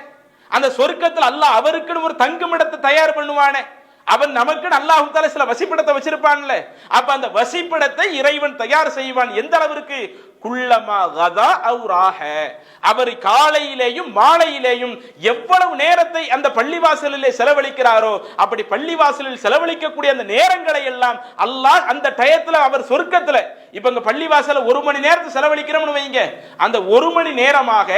அந்த சொர்க்கத்தில் அல்லாஹ் அவருக்கு ஒரு தங்குமிடத்தை தயார் பண்ணுவானே, அவன் நமக்கு அல்லாஹ் தஆலா சில வசிப்பிடத்தை வச்சிருப்பான்ல, அப்ப அந்த வசிப்பிடத்தை இறைவன் தயார் செய்வான். எந்த அளவிற்கு? குல்லமா கதா அவ் ராஹ, அவர் காலையிலேயும் மாலையிலேயும் எவ்வளவு நேரத்தை அந்த பள்ளிவாசலிலே செலவழிக்கிறாரோ, அப்படி பள்ளிவாசலில் செலவழிக்கக்கூடிய அந்த நேரங்களை எல்லாம் அல்லாஹ் அந்த டயத்துல அவர் சொர்க்கத்துல, இப்ப இங்க பள்ளிவாசல 1 மணி நேரத்தை செலவழிக்கிறோம்னு வைங்க, அந்த 1 மணி நேரமாக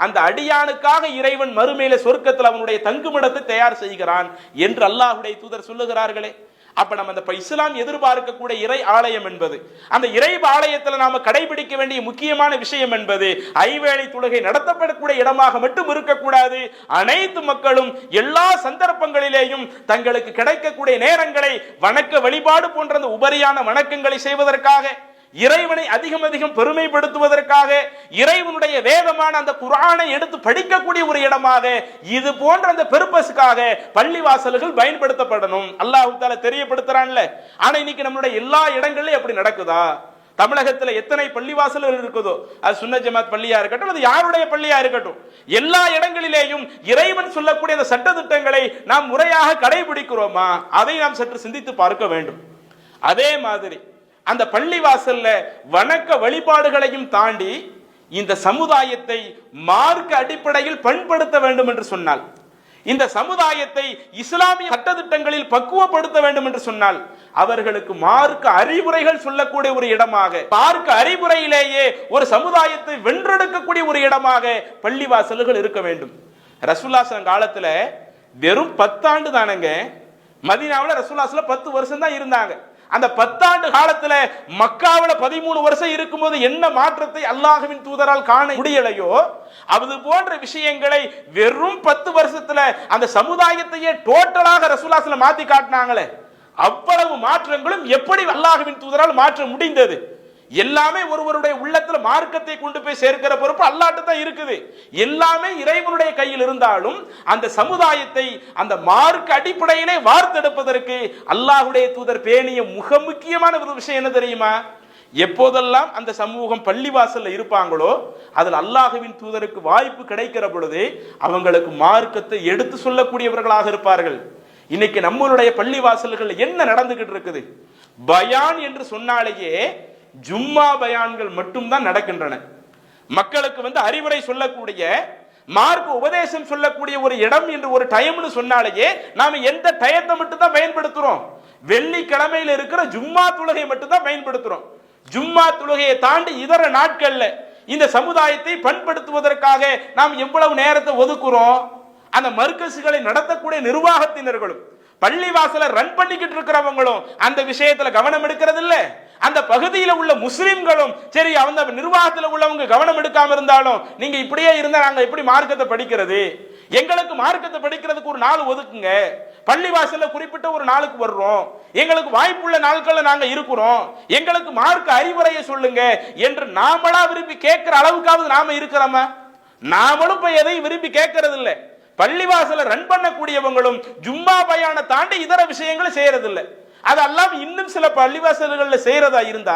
அந்த அடியானுக்காக இறைவன் மறுமையில சொர்க்கத்தில் அவனுடைய தங்குமிடத்தை தயார் செய்கிறான் என்று அல்லாஹ்வுடைய தூதர் சொல்லுகிறார்களே. அப்ப நம்ம அந்த இஸ்லாம் எதிர்பார்க்கக்கூடிய இறை ஆலயம் என்பது, அந்த இறை ஆலயத்தில் நாம கடைபிடிக்க வேண்டிய முக்கியமான விஷயம் என்பது ஐவேளை தொழுகை நடத்தப்படக்கூடிய இடமாக மட்டும் இருக்கக்கூடாது. அனைத்து மக்களும் எல்லா சந்தர்ப்பங்களிலேயும் தங்களுக்கு கிடைக்கக்கூடிய நேரங்களை வணக்க வழிபாடு போன்ற அந்த உபரியான வணக்கங்களை செய்வதற்காக, இறைவனை அதிகம் அதிகம் பெருமைப்படுத்துவதற்காக, இறைவனுடைய வேதமான அந்த குர்ஆனை எடுத்து படிக்கக்கூடிய ஒரு இடமாக, இது போன்ற அந்த பெர்பஸ்க்காக பள்ளிவாசல்கள் பயன்படுத்தப்படணும். அல்லாஹ் தஆலா தெரியப்படுத்துறான்ல. ஆனா இன்னைக்கு நம்மளுடைய எல்லா இடங்களிலும் அப்படி நடக்குதா? தமிழகத்தில் எத்தனை பள்ளிவாசல்கள் இருக்குதோ, அது சுன்னத் ஜமாத் பள்ளியா இருக்கட்டும், அது யாருடைய பள்ளியா இருக்கட்டும், எல்லா இடங்களிலேயும் இறைவன் சொல்லக்கூடிய அந்த சட்ட திட்டங்களை நாம் முறையாக கடைபிடிக்கிறோமா? அதை நாம் சற்று சிந்தித்து பார்க்க வேண்டும். அதே மாதிரி அந்த பள்ளிவாசல்ல வணக்க வழிபாடுகளையும் தாண்டி இந்த சமுதாயத்தை மார்க்க அடிப்படையில் பண்படுத்த வேண்டும் என்று சொன்னால், இந்த சமுதாயத்தை இஸ்லாமிய சட்டதிட்டங்களில் பக்குவப்படுத்த வேண்டும் என்று சொன்னால், அவர்களுக்கு மார்க்க அறிவுரைகள் சொல்லக்கூடிய ஒரு இடமாக, மார்க்க அறிவுரையிலேயே ஒரு சமுதாயத்தை வென்றெடுக்கக்கூடிய ஒரு இடமாக பள்ளிவாசல்கள் இருக்க வேண்டும். ரசூலுல்லாஹ் காலத்துல வெறும் 10 ஆண்டு தானங்க, மதீனாவுல ரசூலுல்லாஹ் 10 வருஷம் தான் இருந்தாங்க. அந்த 10 ஆண்டு காலத்துல மக்காவுல 13 வருஷம் இருக்கும்போது என்ன மாற்றத்தை அல்லாஹ்வின் தூதரால் காண முடியலையோ, அது போன்ற விஷயங்களை வெறும் 10 வருஷத்துல அந்த சமுதாயத்தையே டோட்டலாக ரசூலுல்லாஹ் மாத்தி காட்டினாங்களே, அவ்வளவு மாற்றங்களும் எப்படி அல்லாஹ்வின் தூதரால் மாற்ற முடிந்தது? எல்லாமே ஒருவருடைய உள்ளத்துல மார்க்கத்தை கொண்டு போய் சேர்க்கிற பொறுப்பு அல்லாஹ்ட்ட தான் இருக்குது. எல்லாமே இறைவனுடைய கையில் இருந்தாலும் அந்த சமுதாயத்தை அந்த மார்க்க அடிப்படையிலே வார்த்தெடுப்பதற்கு அல்லாஹ்வுடைய தூதர் பேணிய மிக முக்கியமான ஒரு விஷயம் என்ன தெரியுமா? எப்போதெல்லாம் அந்த சமூகம் பள்ளிவாசல்ல இருப்பாங்களோ, அதில் அல்லாஹ்வின் தூதருக்கு வாய்ப்பு கிடைக்கிற பொழுது அவங்களுக்கு மார்க்கத்தை எடுத்து சொல்லக்கூடியவர்களாக இருப்பார்கள். இன்னைக்கு நம்மளுடைய பள்ளிவாசல்கள் என்ன நடந்துகிட்டு இருக்குது? பயான் என்று சொன்னாலேயே ஜும்மா பயான்கள் மட்டும்தான் நடக்கின்றன. மக்களுக்கு அறிவுரை சொல்லக்கூடிய, மார்க்க உபதேசம் சொல்லக்கூடிய ஒரு இடம் என்று ஒரு டைம்னு சொன்னாலேயே நாம எந்த டயத்தை மட்டும் தான் பயன்படுத்துறோம்? வெள்ளிக்கிழமையில இருக்கிற ஜும்மா தொழுகை மட்டும் தான் பயன்படுத்துறோம். ஜும்மா தொழுகையை தாண்டி இதர நாட்கள்ல இந்த சமுதாயத்தை பண்படுத்துவதற்காக நாம் எவ்வளவு நேரத்தை ஒதுக்குறோம்? அந்த மர்கஸ்களை நடத்தக்கூடிய நிர்வாகத்தினர்களும் பள்ளிவாசல ரன் பண்ணிக்கிட்டு இருக்கிறவங்களும் அந்த விஷயத்துல கவனம் எடுக்கிறது இல்ல. அந்த பகுதியில் உள்ள முஸ்லிம்களும் சரி, அந்த நிர்வாகத்தில் உள்ளவங்க கவனம் எடுக்காம இருந்தாலும் நீங்க இப்படியே இருந்தா நாங்க எப்படி மார்க்கத்தை படிக்கிறது? எங்களுக்கு மார்க்கத்தை படிக்கிறதுக்கு ஒரு நாள் ஒதுக்குங்க, பள்ளிவாசல்ல குறிப்பிட்ட ஒரு நாளுக்கு வர்றோம், எங்களுக்கு வாய்ப்புள்ள நாட்கள்ல நாங்க இருக்கிறோம், எங்களுக்கு மார்க்க அறிவுரையை சொல்லுங்க என்று நாமளா விரும்பி கேட்கிற அளவுக்காவது நாம இருக்கிறோமா? நாமளும் இப்ப எதையும் விரும்பி கேட்கறது இல்லை. பள்ளிவாசல ரன் பண்ணக்கூடியவங்களும் ஜும்மா பயான தாண்டி இதர விஷயங்களை செய்யறது இல்லை. அதெல்லாம் இன்னும் சில பள்ளிவாசல்கள்ல செய்யறதா இருந்தா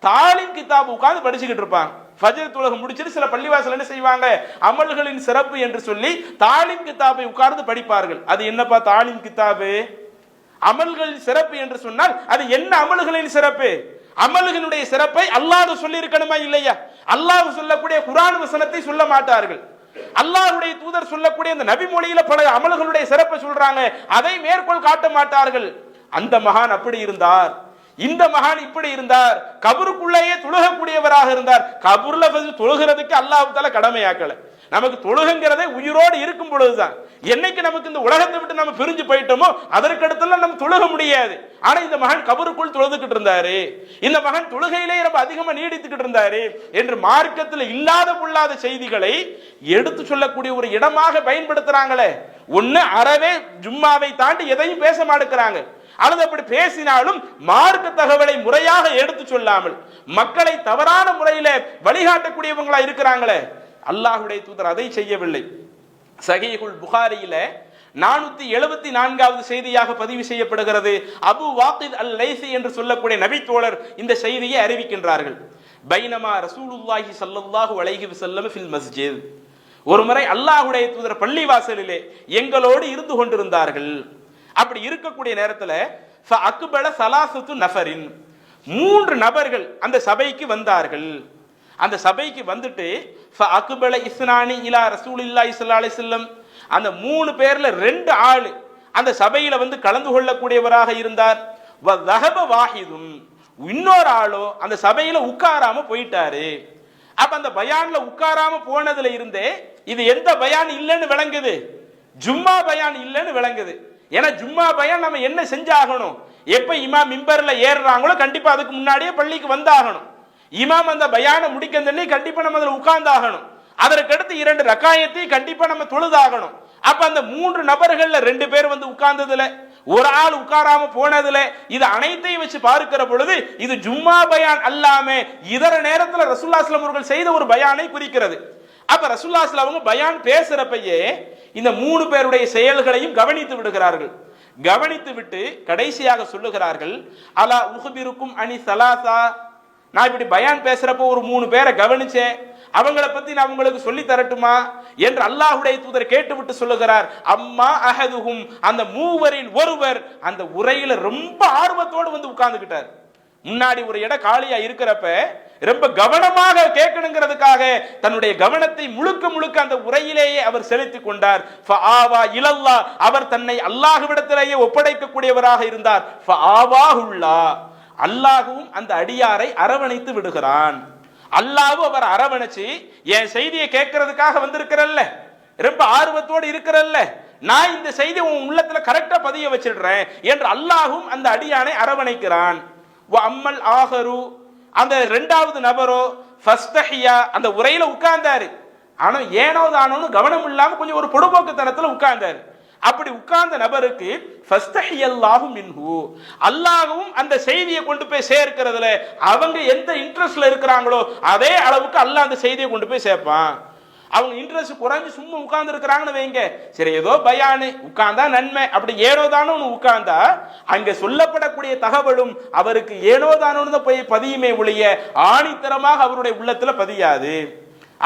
தாலிம் கிதாப் உட்கார்ந்து படிச்சுக்கிட்டு இருப்பாங்க. ஃபஜ்ர் தொழுகை முடிச்சிட்டு சில பள்ளிவாசல் என்ன செய்வாங்க, அமல்களின் சிறப்பு என்று சொல்லி தாலிம் கிதாபை உட்கார்ந்து படிப்பார்கள். அது என்னப்பா தாலிம் கிதாபு? அமல்களின் சிறப்பு என்று சொன்னால் அது என்ன அமல்களின் சிறப்பு? அமல்களுடைய சிறப்பை அல்லாஹ் சொல்லி இருக்கணுமா இல்லையா? அல்லாஹ் சொல்லக்கூடிய குர்ஆன் வசனத்தை சொல்ல மாட்டார்கள். அல்லாஹ்வுடைய தூதர் சொல்லக்கூடிய அந்த நபி மொழியில பல அமல்களுடைய சிறப்பை சொல்றாங்க, அதை மேற்கோள் காட்ட மாட்டார்கள். அந்த மகான் அப்படி இருந்தார், இந்த மகான் இப்படி இருந்தார், கபருக்குள்ளேயே தொழுகக்கூடியவராக இருந்தார். கபூர்ல தொழுகிறதுக்கு அல்லாஹ் தஆலா கடமையாக்கல. நமக்கு தொழுகைங்கிறதே உயிரோடு இருக்கும் பொழுதுதான். என்னைக்கு நமக்கு இந்த உலகத்தை விட்டு நம்ம பிரிஞ்சு போயிட்டோமோ அதற்கடுத்தெல்லாம் நம்ம தொழுக முடியாது. ஆனா இந்த மகன் கபருக்குள் தொழுதுகிட்டு இருந்தாரு, இந்த மகன் தொழுகையிலே ரொம்ப அதிகமா நீடித்துக்கிட்டு இருந்தாரு என்று மார்க்கத்தில் இல்லாத பொல்லாத செய்திகளை எடுத்து சொல்லக்கூடிய ஒரு இடமாக பயன்படுத்துறாங்களே. ஒன்னு அறவே ஜும்மாவை தாண்டி எதையும் பேச மாட்டேங்கிறாங்க, அல்லது அப்படி பேசினாலும் மார்க்க தகவலை முறையாக எடுத்து சொல்லாமல் மக்களை தவறான முறையில வழிகாட்டக்கூடியவங்களா இருக்கிறாங்களே. அல்லாஹ்வுடைய தூதர் அதை செய்யவில்லை. சஹீஹுல் புகாரியில 474வது செய்தியாக பதிவு செய்யப்படுகிறது. அபு வாக்கித் அல் லைசி என்று சொல்லக்கூடிய நபி தோழர் இந்த செய்தியை அறிவிக்கின்றார்கள். பைனமா ரசூலுல்லாஹி ஸல்லல்லாஹு அலைஹி வஸல்லம் ஃபில் மஸ்ஜித், ஒருமுறை அல்லாஹ்வுடைய தூதர் பள்ளிவாசலிலே எங்களோடு இருந்து கொண்டிருந்தார்கள். அப்படி இருக்கக்கூடிய நேரத்தில் ஃபஅக்பல ஸலாஸத்து நஃபரின், 3 நபர்கள் அந்த சபைக்கு வந்தார்கள். அந்த சபைக்கு வந்துட்டு ஃபஅக்பல இஸ்னானி இலா ரசூலில்லாஹி ஸல்லல்லாஹு அலைஹி வஸல்லம், அந்த 3 பேர்ல 2 ஆள் அந்த சபையில வந்து கலந்து கொள்ளக்கூடியவராக இருந்தார். வ ذهب வாஹிதுன், இன்னொரு ஆளோ அந்த சபையில உட்காராம போயிட்டாரு. அப்ப அந்த பயான்ல உட்காராம போனதுல இருந்தே இது எந்த பயான் இல்லைன்னு விளங்குது, ஜும்மா பயான் இல்லைன்னு விளங்குது. ஏன்னா ஜும்மா பயான் நம்ம என்ன செஞ்சாகணும், எப்ப இமாம் மிம்பர்ல ஏறுறாங்களோ கண்டிப்பா அதுக்கு முன்னாடியே பள்ளிக்கு வந்தாகணும். இமாம் அந்த பயான முடிக்கந்தனே கண்டிப்பா நம்ம அதுல உட்கார்ந்தாகணும். அதற்கடுத்து 2 ரக்காயத்தை கண்டிப்பா நம்ம தொழுதாகணும். அப்ப அந்த 3 நபர்கள்ல 2 பேர் வந்து உட்கார்ந்ததுல, ஒரு ஆள் உட்காராம போனதுல, இது அனைத்தையும் வச்சு பார்க்கிற பொழுது இது ஜும்மா பயான் அல்லாம இதர நேரத்துல ரசூலுல்லாஹி ஸல்லல்லாஹு அலைஹி வஸல்லம் அவர்கள் செய்த ஒரு பயானை குறிக்கிறது. அப்ப ரசூலுல்லாஹி ஸல்லல்லாஹு அலைஹி வஸல்லம் அவங்க பயான் பேசுறப்பயே இந்த 3 பேருடைய செயல்களையும் கவனித்து விடுகிறார்கள். கவனித்து விட்டு கடைசியாக சொல்லுகிறார்கள், அலா உஹ்பிருக்கும் அனி ஸலாஸா, நான் இப்படி பயான் பேசுறப்போ ஒரு 3 பேரை கவனிச்சேன், அவங்களை பத்தி நான் உங்களுக்கு சொல்லி தரட்டுமா என்று அல்லாஹ்வுடைய தூதர் கேட்டுவிட்டு சொல்லுகிறார். அம்மா அஹதுஹும், அந்த 3வரில் ஒருவர் அந்த உரையில ரொம்ப ஆர்வத்தோடு வந்து உட்கார்ந்துகிட்டார். முன்னாடி ஒரு இடம் காலியா இருக்கிறப்ப ரொம்ப கவனமாக கேட்கணுங்கிறதுக்காக தன்னுடைய கவனத்தை முழுக்க முழுக்க அந்த உரையிலேயே அவர் செலுத்திக் கொண்டார். ஃபஆவா இலல்லாஹ், அவர் தன்னை அல்லாஹ்விடத்திலேயே ஒப்படைக்கக்கூடியவராக இருந்தார். ஃபஆவாஹுல்லா, அல்லாஹ்வும் அந்த அடியாரை அரவணைத்து விடுகிறான். அல்லாஹ்வு அவர் அரவணைச்சு என் செய்தியை கேட்கறதுக்காக வந்திருக்கிறல்ல, ரொம்ப ஆர்வத்தோடு இருக்கிறல்ல, நான் இந்த செய்தியை உன் உள்ளத்துல கரெக்டா பதிய வச்சிடுறேன் என்று அல்லாஹ்வும் அந்த அடியானை அரவணைக்கிறான். அம்மல் ஆகரு, அந்த 2வது நபரோ ஃபஸ்தஹியா, அந்த உரையில உட்கார்ந்தாரு, ஆனா ஏனோ தானோன்னு கவனம் இல்லாம கொஞ்சம் ஒரு பொடுபோக்குத்தனத்துல உட்கார்ந்தாரு. அப்படி உட்கார்ந்த நபருக்கு ஃபஸ்தஹியல்லாஹு மின்ஹு, அல்லாஹ்வும் அந்த செய்தியை கொண்டு போய் சேர்க்கிறதுல அவங்க எந்த இன்ட்ரெஸ்ட்ல இருக்கிறாங்களோ அதே அளவுக்கு அல்லாஹ் அந்த செய்தியை கொண்டு போய் சேர்ப்பான். அவங்க இன்ட்ரெஸ்ட் குறைஞ்சு சும்மா உட்கார்ந்து இருக்கிறாங்கன்னு வைங்க, சரி ஏதோ பயானு உட்கார்ந்தா நன்மை அப்படி ஏனோதானு உட்கார்ந்தா அங்க சொல்லப்படக்கூடிய தகவலும் அவருக்கு ஏனோதானு போய் பதியுமே ஒழிய ஆணித்தரமாக அவருடைய உள்ளத்துல பதியாது.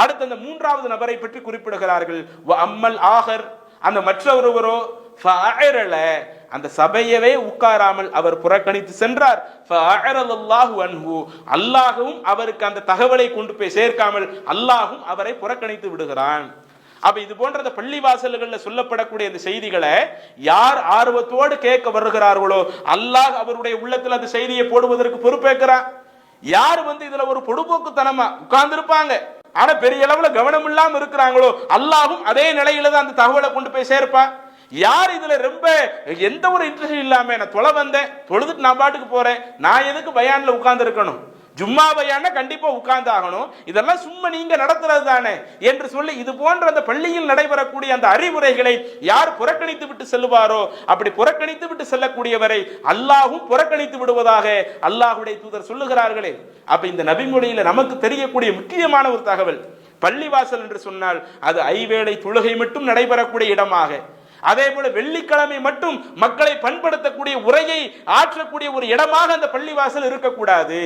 அடுத்து அந்த 3வது நபரை பற்றி குறிப்பிடுகிறார்கள். அம்மல் ஆகர், அந்த மற்றொருவரோ ஃபஅரல, அந்த சபையவே உட்காராமல் அவர் புறக்கணித்து சென்றார். ஃபஅரலல்லாஹு அன்ஹு, அல்லாஹ்வும் அவருக்கு அந்த தகவலை கொண்டு போய் சேர்க்காமல் அல்லாஹ்வும் அவரை புறக்கணித்து விடுகிறான். அப்ப இது போன்ற அந்த பள்ளிவாசல்கள்ல சொல்லப்படக்கூடிய இந்த செய்திகளை யார் ஆர்வத்தோடு கேட்க வருகிறார்களோ அல்லாஹ் அவருடைய உள்ளத்தில் அந்த செய்தியை போடுவதற்கு பொறுப்பேற்கிறான். யார் வந்து இதுல ஒரு பொடுபோக்குத்தனமா உட்கார்ந்து இருப்பாங்க, ஆனா பெரிய அளவுல கவனம் இல்லாம இருக்கிறாங்களோ அல்லாஹ்வும் அதே நிலையில தான் அந்த தகவலை கொண்டு போய் சேர்ப்பான். யார் இதுல ரொம்ப எந்த ஒரு இன்ட்ரெஸ்ட் இல்லாம நான் தொலை வந்தேன், தொழுதுட்டு நான் பாட்டுக்கு போறேன், நான் எதுக்கு பயான்ல உட்கார்ந்து இருக்கணும், ஜும்மா பயான்னா கண்டிப்பா உட்கார்ந்து ஆகணும், இதெல்லாம் சும்மா நீங்க நடத்துறது தானே என்று சொல்லி இது போன்ற அந்த பள்ளியில் நடைபெறக்கூடிய அந்த அறிவுரைகளை யார் புறக்கணித்து விட்டு செல்வாரோ அப்படி புறக்கணித்து விட்டு செல்லக்கூடியவரை அல்லாஹ்வும் புறக்கணித்து விடுவதாக அல்லாஹ்வுடைய தூதர் சொல்லுகிறார்களே. அப்ப இந்த நபிமொழியில நமக்கு தெரியக்கூடிய முக்கியமான ஒரு தகவல், பள்ளிவாசல் என்று சொன்னால் அது ஐவேளை தொழுகை மட்டும் நடைபெறக்கூடிய இடமாக, அதே போல வெள்ளிக்கிழமை மட்டும் மக்களை பண்படுத்தக்கூடிய உரையை ஆற்றக்கூடிய ஒரு இடமாக அந்த பள்ளிவாசல் இருக்கக்கூடாது.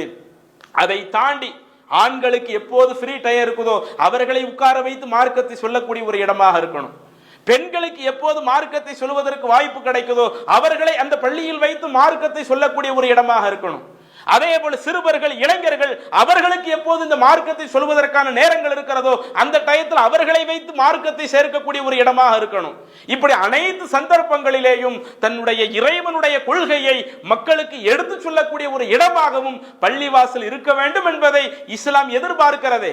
அதை தாண்டி ஆண்களுக்கு எப்போது ஃப்ரீ டைம் இருக்குதோ அவர்களை உட்கார வைத்து மார்க்கத்தை சொல்லக்கூடிய ஒரு இடமாக இருக்கணும். பெண்களுக்கு எப்போது மார்க்கத்தை சொல்வதற்கு வாய்ப்பு கிடைக்குதோ அவர்களை அந்த பள்ளியில் வைத்து மார்க்கத்தை சொல்லக்கூடிய ஒரு இடமாக இருக்கணும். அதே போல சிறுவர்கள், இளைஞர்கள், அவர்களுக்கு எப்போது இந்த மார்க்கத்தை சொல்வதற்கான நேரங்கள் இருக்கிறதோ அந்த டயத்தில் அவர்களை வைத்து மார்க்கத்தை சேர்க்கக்கூடிய ஒரு இடமாக இருக்கணும். இப்படி அனைத்து சந்தர்ப்பங்களிலேயும் தன்னுடைய இறைவனுடைய கொள்கையை மக்களுக்கு எடுத்து சொல்லக்கூடிய ஒரு இடமாகவும் பள்ளிவாசல் இருக்க வேண்டும் என்பதை இஸ்லாம் எதிர்பார்க்கிறதே.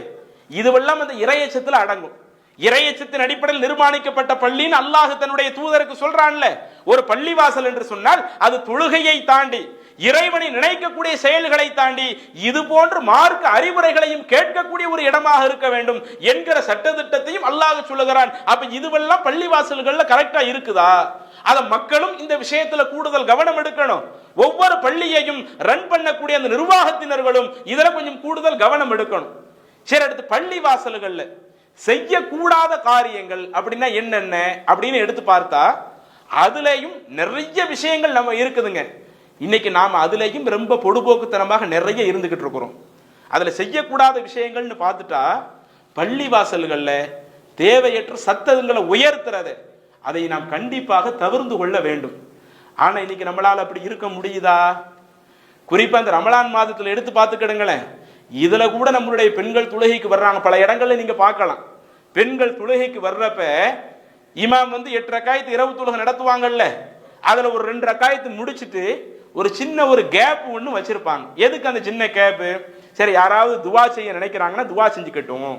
இதுவெல்லாம் அந்த இறையச்சத்தில் அடங்கும். இறையச்சத்தின் அடிப்படையில் நிர்மாணிக்கப்பட்ட பள்ளின்னு அல்லாஹ் தன்னுடைய தூதருக்கு சொல்றான்ல. ஒரு பள்ளிவாசல் என்று சொன்னால் அது தொழுகையை தாண்டி இறைவனை நினைக்கக்கூடிய செயல்களை தாண்டி இது போன்று மார்க்க அறிவுரைகளையும் கேட்கக்கூடிய ஒரு இடமாக இருக்க வேண்டும் என்கிற சட்டத்திட்டத்தையும் அல்லாஹ் சொல்லுகிறான். அப்ப இதுவெல்லாம் பள்ளிவாசல்கள்ல கரெக்டா இருக்குதா? அத மக்களும் இந்த விஷயத்துல கூடுதல் கவனம் எடுக்கணும். ஒவ்வொரு பள்ளியையும் ரன் பண்ணக்கூடிய அந்த நிர்வாகத்தினர்களும் இதுல கொஞ்சம் கூடுதல் கவனம் எடுக்கணும். சரி, அடுத்து பள்ளிவாசல்கள்ல செய்யக்கூடாத காரியங்கள் அப்படின்னா என்னென்ன அப்படின்னு எடுத்து பார்த்தா அதுலயும் நிறைய விஷயங்கள் நம்ம இருக்குதுங்க. இன்னைக்கு நாம அதுலயும் ரொம்ப பொடுபோக்குத்தனமாக நிறைய இருந்துகிட்டு இருக்கிறோம். அதுல செய்யக்கூடாத விஷயங்கள்னு பார்த்துட்டா பள்ளிவாசல்கள்ல தேவையற்ற சத்தங்களை உயர்த்துறது அதை நாம் கண்டிப்பாக தவிர்த்து கொள்ள வேண்டும். ஆனா இன்னைக்கு நம்மளால அப்படி இருக்க முடியுதா? குறிப்பா இந்த ரமலான் மாதத்துல எடுத்து பார்த்துக்கிடுங்களேன். இதுல கூட நம்மளுடைய பெண்கள் தொழுகைக்கு வர்றாங்க. பல இடங்கள்ல நீங்க பார்க்கலாம். பெண்கள் தொழுகைக்கு வர்றப்ப இமாம் 8 ரக்காயத்து இரவு தொழுகை நடத்துவாங்கல்ல, அதுல ஒரு 2 ரக்காயத்து முடிச்சுட்டு ஒரு சின்ன ஒரு கேப் ஒன்று வச்சிருப்பாங்க. எதுக்கு அந்த சின்ன கேப்பு? சரி, யாராவது துவா செய்ய நினைக்கிறாங்கன்னா துவா செஞ்சுக்கட்டும்,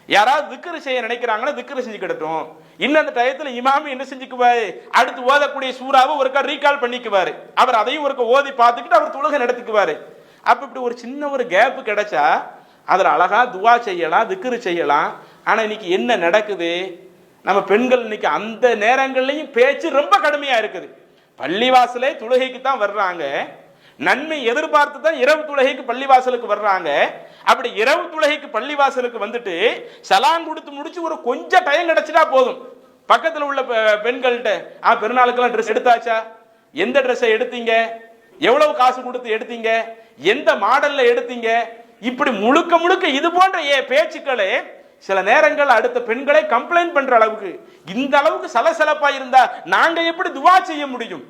யாராவது திக்ரு செய்ய நினைக்கிறாங்கன்னா திக்ரு செஞ்சுக்கிடட்டும். இன்னும் அந்த டயத்துல இமாமி என்ன செஞ்சுக்குவாரு, அடுத்து ஓதக்கூடிய சூறாவை ஒருக்கா ரீகால் பண்ணிக்குவாரு. அவர் அதையும் ஒருக்கா ஓதி பார்த்துக்கிட்டு அவர் தொழுகை நடத்திக்குவாரு. அப்ப இப்படி ஒரு சின்ன ஒரு கேப் கிடைச்சா அதுல அழகா துவா செய்யலாம், திக்ரு செய்யலாம். ஆனா இன்னைக்கு என்ன நடக்குது? நம்ம பெண்கள் இன்னைக்கு அந்த நேரங்கள்லயும் பேச்சு ரொம்ப கடுமையா இருக்குது. பள்ளிவாசலே தொழுகைக்கு தான் வர்றாங்க, நன்மை எதிர்பார்த்து தான் இரவு தொழுகைக்கு பள்ளிவாசலுக்கு வர்றாங்க. அப்படி இரவு தொழுகைக்கு பள்ளிவாசலுக்கு வந்துட்டு சலாம் கொடுத்து முடிச்சு ஒரு கொஞ்சம் டைம் கிடைச்சிட்டா போதும், பக்கத்துல உள்ள பெண்கள்கிட்ட பெருநாளுக்கெல்லாம் ட்ரெஸ் எடுத்தாச்சா, எந்த ட்ரெஸ்ஸை எடுத்தீங்க, எவ்வளவு காசு கொடுத்து எடுத்தீங்க, எந்த மாடல்ல எடுத்தீங்க, இப்படி முழுக்க முழுக்க இது போன்ற பேச்சுக்களே சில நேரங்கள் அடுத்த பெண்களை கம்ப்ளைண்ட் பண்ற அளவுக்கு, இந்த அளவுக்கு சலசலப்பா இருந்தா நாங்க எப்படி துவா செய்ய முடியும்?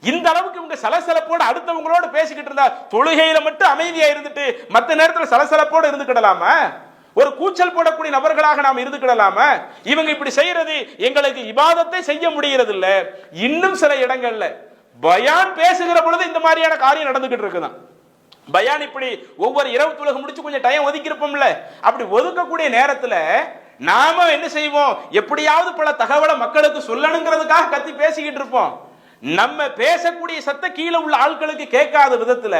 இந்த அளவுக்கு இவங்க சலசலப்போடு அடுத்தவங்களோட பேசிக்கிட்டு இருந்தா தொழுகையில மட்டும் அமைதியா இருந்துட்டு மற்ற நேரத்தில் சலசலப்போடு இருந்துக்கிடலாமா? ஒரு கூச்சல் போடக்கூடிய நபர்களாக நாம் இருந்துக்கிடலாமா? இவங்க இப்படி செய்யறது எங்களுக்கு இபாதத்தை செய்ய முடியறது இல்ல. இன்னும் சில இடங்கள்ல பயான் பேசுகிற பொழுது இந்த மாதிரியான காரியம் நடந்துகிட்டு இருக்குதான். பயான் இப்படி ஒவ்வொரு இரவு தொழுகை முடிச்சு கொஞ்சம் டைம் ஒதுக்கி இருப்போம்ல, அப்படி ஒதுக்கக்கூடிய நேரத்துல நாம என்ன செய்வோம், எப்படியாவது பல தகவலை மக்களுக்கு சொல்லணுங்கிறதுக்காக கத்தி பேசிக்கிட்டு இருப்போம். நம்ம பேசக்கூடிய சத்த கீழே உள்ள ஆட்களுக்கு கேட்காத விதத்துல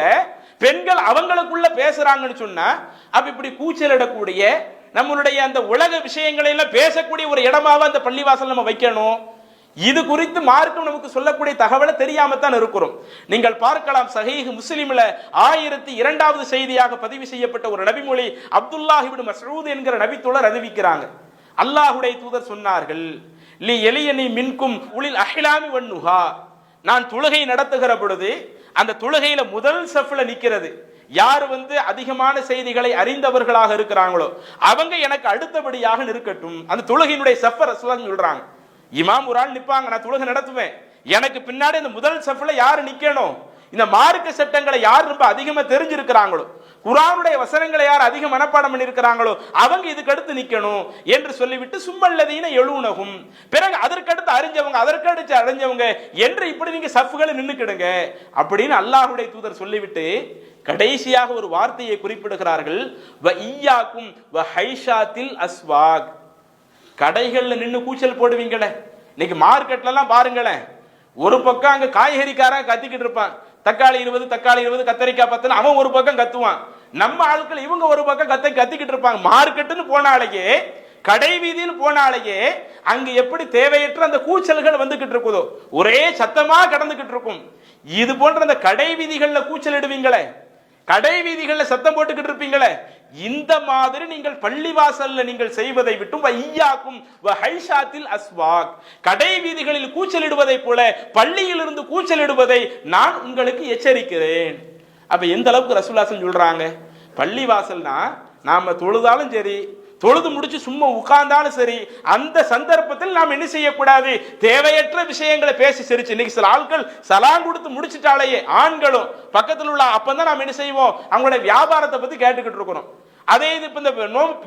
பெண்கள் அவங்களுக்குள்ள பேசுறாங்கன்னு சொன்னா அப்ப இப்படி கூச்சலிடக்கூடிய நம்மளுடைய அந்த உலக விஷயங்களை எல்லாம் பேசக்கூடிய ஒரு இடமாவ அந்த பள்ளிவாசல் நம்ம வைக்கணும். இது குறித்து மார்க்கம் நமக்கு சொல்லக்கூடிய தகவலை தெரியாமத்தான் இருக்கிறோம். நீங்கள் பார்க்கலாம், சஹீஹ் முஸ்லிம்ல 1002வது செய்தியாக பதிவு செய்யப்பட்ட ஒரு நபிமொழி அப்துல்லாஹ் இப்னு மஸ்ஊத் என்கிற நபித்தோழர் அறிவிக்கிறாங்க. அல்லாஹ்வுடைய தூதர் சொன்னார்கள், லி எலியனி மின்கும் உலில் அஹ்லாமி வன்னுஹா, நான் தொழுகை நடத்துகிற பொழுது அந்த தொழுகையில முதல் சஃப்ல நிக்கிறது யார் அதிகமான செய்திகளை அறிந்தவர்களாக இருக்கிறாங்களோ அவங்க எனக்கு அடுத்தபடியாக நிற்கட்டும். அந்த தொழுகையினுடைய சஃப ரசூலுல்லாஹ் சொல்றாங்க. இமாம் ஒரு ஆள் நிப்பாங்க, நான் தொழுகை நடத்துவேன், எனக்கு பின்னாடி இந்த முதல் சஃப்ல யாரு நிக்கணும், இந்த மார்க்க சட்டங்களை யார் ரொம்ப அதிகமா தெரிஞ்சிருக்கிறாங்களோ, குர்ஆனுடைய வசனங்களை யார் அதிக மனப்பாடம் பண்ணியிருக்கிறாங்களோ அவங்க இதுக்கு அடுத்து நிக்கணும் என்று சொல்லிவிட்டு சும்மல்லதீன எழுனகும், பிறகு அதற்கடுத்து அறிஞ்சவங்க அதற்கடுத்து அறிஞ்சவங்க என்று இப்படி நீங்க சஃப்களை நின்னுக்கிடுங்க அப்படின்னு அல்லாஹ்வுடைய தூதர் சொல்லிவிட்டு கடைசியாக ஒரு வார்த்தையை குறிப்பிடுகிறார்கள், வ ஈயாக்கும் வ ஹைஷாத்தில் அஸ்வாக், கடைகள்ல நின்று கூச்சல் போடுவீங்களே. இன்னைக்கு மார்க்கெட்ல எல்லாம் பாருங்களேன், ஒரு பக்கம் அங்க காய்கறிக்காரன் கத்திக்கிட்டு இருப்பான், தக்காளி 20 தக்காளி 20 கத்தரிக்காய் 10, அவன் ஒரு பக்கம் கத்துவான். நம்ம ஆட்கள் இவங்க ஒரு பக்கம் கத்திக்கிட்டு இருப்பாங்க. மார்க்கெட்டுன்னு போனாலேயே, கடை வீதின்னு போனாலேயே அங்க எப்படி தேவையற்ற அந்த கூச்சல்கள் வந்துகிட்டு இருக்குதோ, ஒரே சத்தமா கடந்துகிட்டு இருக்கும். இது போன்ற அந்த கடை வீதிகள்ல கூச்சல் இடுவீங்களே, கடை வீதிகள்ல சத்தம் போட்டுக்கிட்டு இருப்பீங்களே, இந்த மாதிரி நீங்கள் பள்ளிவாசல்ல நீங்கள் செய்வதை விட்டும் வையாக்கும் வஹைஷாத்தில் அஸ்வாக், கடை வீதிகளில் கூச்சலிடுவதை போல பள்ளியில் இருந்து கூச்சலிடுவதை நான் உங்களுக்கு எச்சரிக்கிறேன். அப்ப எந்த அளவுக்கு ரசூலுல்லாஹ் சொல்றாங்க, பள்ளிவாசல்னா நாம தொழுதாலும் சரி, தொழுது முடிச்சு சும்மா உட்கார்ந்தாலும் சரி, அந்த சந்தர்ப்பத்தில் நாம் என்ன செய்யக்கூடாது, தேவையற்ற விஷயங்களை பேசி சிரிச்சு. இன்னைக்கு சில ஆட்கள் சலாம் கொடுத்து முடிச்சுட்டாலேயே ஆண்களும் பக்கத்தில் உள்ள அப்பதான் நாம் என்ன செய்வோம், அவங்களுடைய வியாபாரத்தை பத்தி கேட்டுக்கிட்டு இருக்கிறோம். அதே இது இப்ப இந்த